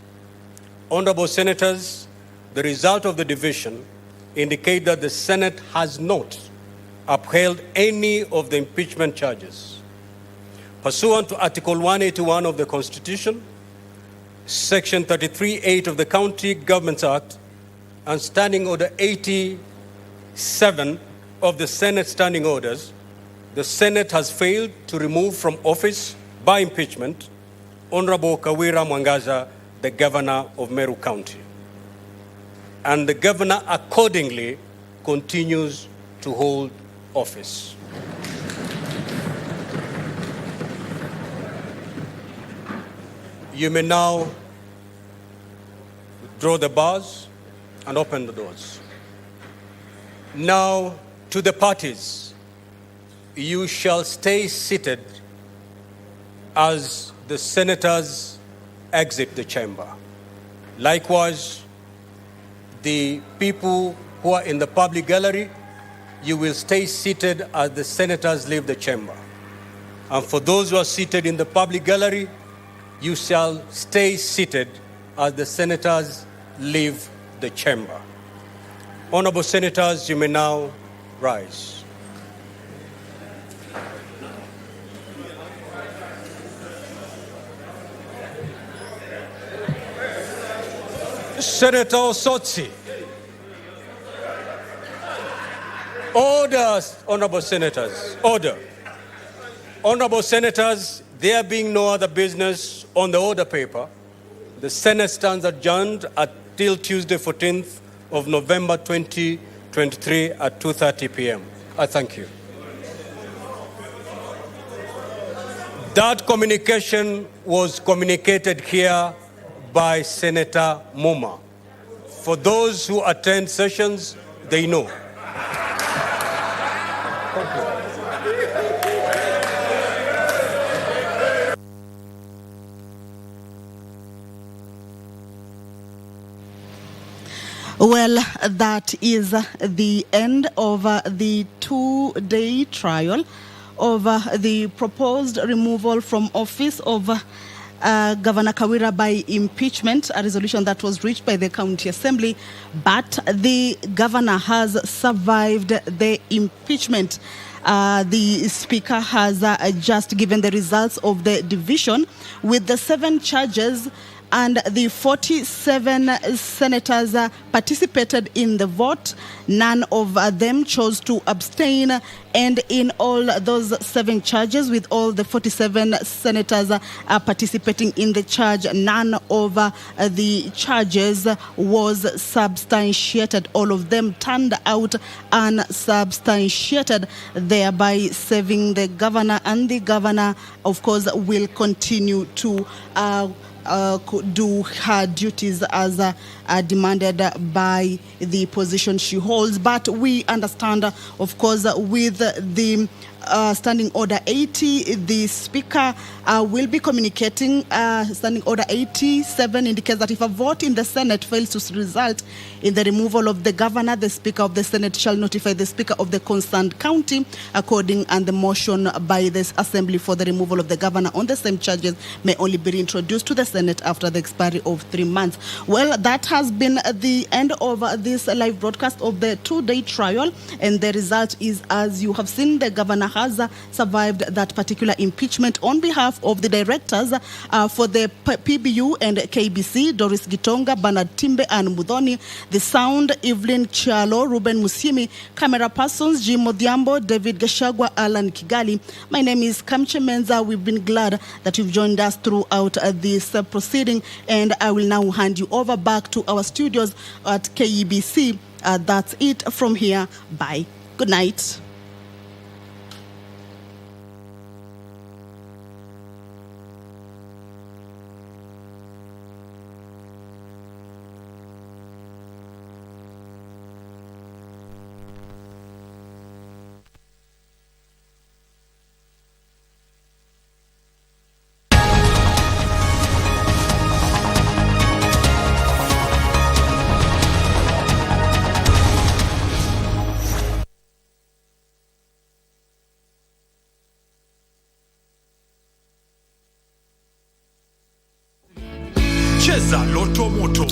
[SPEAKER 2] Honorable senators, the result of the division indicate that the Senate has not upheld any of the impeachment charges. Pursuant to Article 181 of the Constitution, Section 33(8) of the County Governments Act, and Standing Order 87 of the Senate Standing Orders, the Senate has failed to remove from office by impeachment Honorable Kawira Mwangaza, the Governor of Meru County. And the Governor accordingly continues to hold office. You may now draw the bars and open the doors. Now, to the parties, you shall stay seated as the senators exit the chamber. Likewise, the people who are in the public gallery, you will stay seated as the senators leave the chamber. And for those who are seated in the public gallery, you shall stay seated as the senators leave the chamber. Honorable senators, you may now rise. Senator Osotsi. Order, honorable senators, order. Honorable senators, there being no other business on the order paper, the Senate stands adjourned until Tuesday, 14th of November 2023 at 2:30 p.m. I thank you. That communication was communicated here by Senator Muma. For those who attend sessions, they know.
[SPEAKER 1] Well, that is the end of the 2-day trial of the proposed removal from office of Governor Kawira by impeachment, a resolution that was reached by the County Assembly, but the governor has survived the impeachment. The Speaker has just given the results of the division with the 7 charges, and the 47 senators participated in the vote. None of them chose to abstain, and in all those 7 charges, with all the 47 senators participating in the charge, none of the charges was substantiated. All of them turned out unsubstantiated, thereby saving the governor, and the governor, of course, will continue to could do her duties as demanded by the position she holds. But we understand, of course, with the Standing Order 80, the Speaker will be communicating. Standing Order 87 indicates that if a vote in the Senate fails to result in the removal of the governor, the Speaker of the Senate shall notify the Speaker of the concerned county and the motion by the Assembly for the removal of the governor on the same charges may only be reintroduced to the Senate after the expiry of 3 months. Well, that has been the end of this live broadcast of the 2-day trial, and the result is, as you have seen, the governor has survived that particular impeachment. On behalf of the directors for the PBU and KBC, Doris Gitonga, Bernard Timbe and Mudhoni, the sound, Evelyn Chalo, Ruben Musimi, camera persons, Jim Odhiambo, David Gashagwa, Alan Kigali. My name is Kamche Menza. We've been glad that you've joined us throughout this proceeding, and I will now hand you over back to our studios at KBC. That's it from here. Bye. Good night.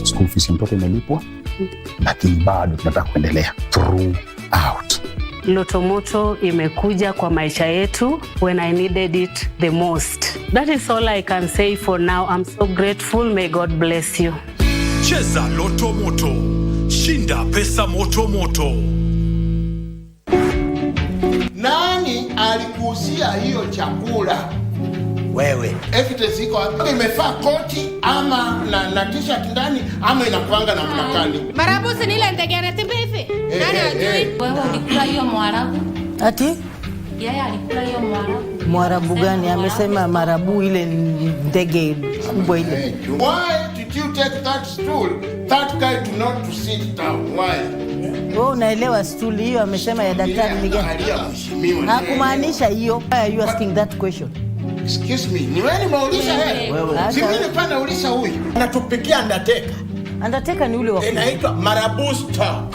[SPEAKER 3] School fees ya mtoto imelipwa, lakini bado tunataka kuendelea throughout.
[SPEAKER 22] Lotomoto imekuja kwa maisha yetu when I needed it the most. That is all I can say for now. I'm so grateful. May God bless you.
[SPEAKER 23] Cheza Lotomoto. Shinda pesa moto.
[SPEAKER 24] Nani alikuuzia hiyo chakula? Wewe. Evidence iko hapa. Imefaa koti ama na t-shirt ndani ama inakuanga na mnakani.
[SPEAKER 25] Marabu si nile ndegere tibifi. Nani ajui? Wewe ulikula hiyo mwarabu?
[SPEAKER 26] Ati?
[SPEAKER 25] Yeye alikula hiyo mwarabu.
[SPEAKER 26] Mwarabu gani? Amesema marabu ile ndege kubwa ile.
[SPEAKER 24] Why did you take that stool? That guy do not to sit down. Why?
[SPEAKER 26] Wewe unaelewa stool hiyo amesema ya daktari Miguel. Hakumaanisha hiyo. Why are you asking that question?
[SPEAKER 24] Excuse me, ni wewe nimeuliza wewe. Si mimi nipanda uliza huyu. Anatupikia undertaker.
[SPEAKER 26] Undertaker ni ule wa.
[SPEAKER 24] Inaitwa Marabu Stock.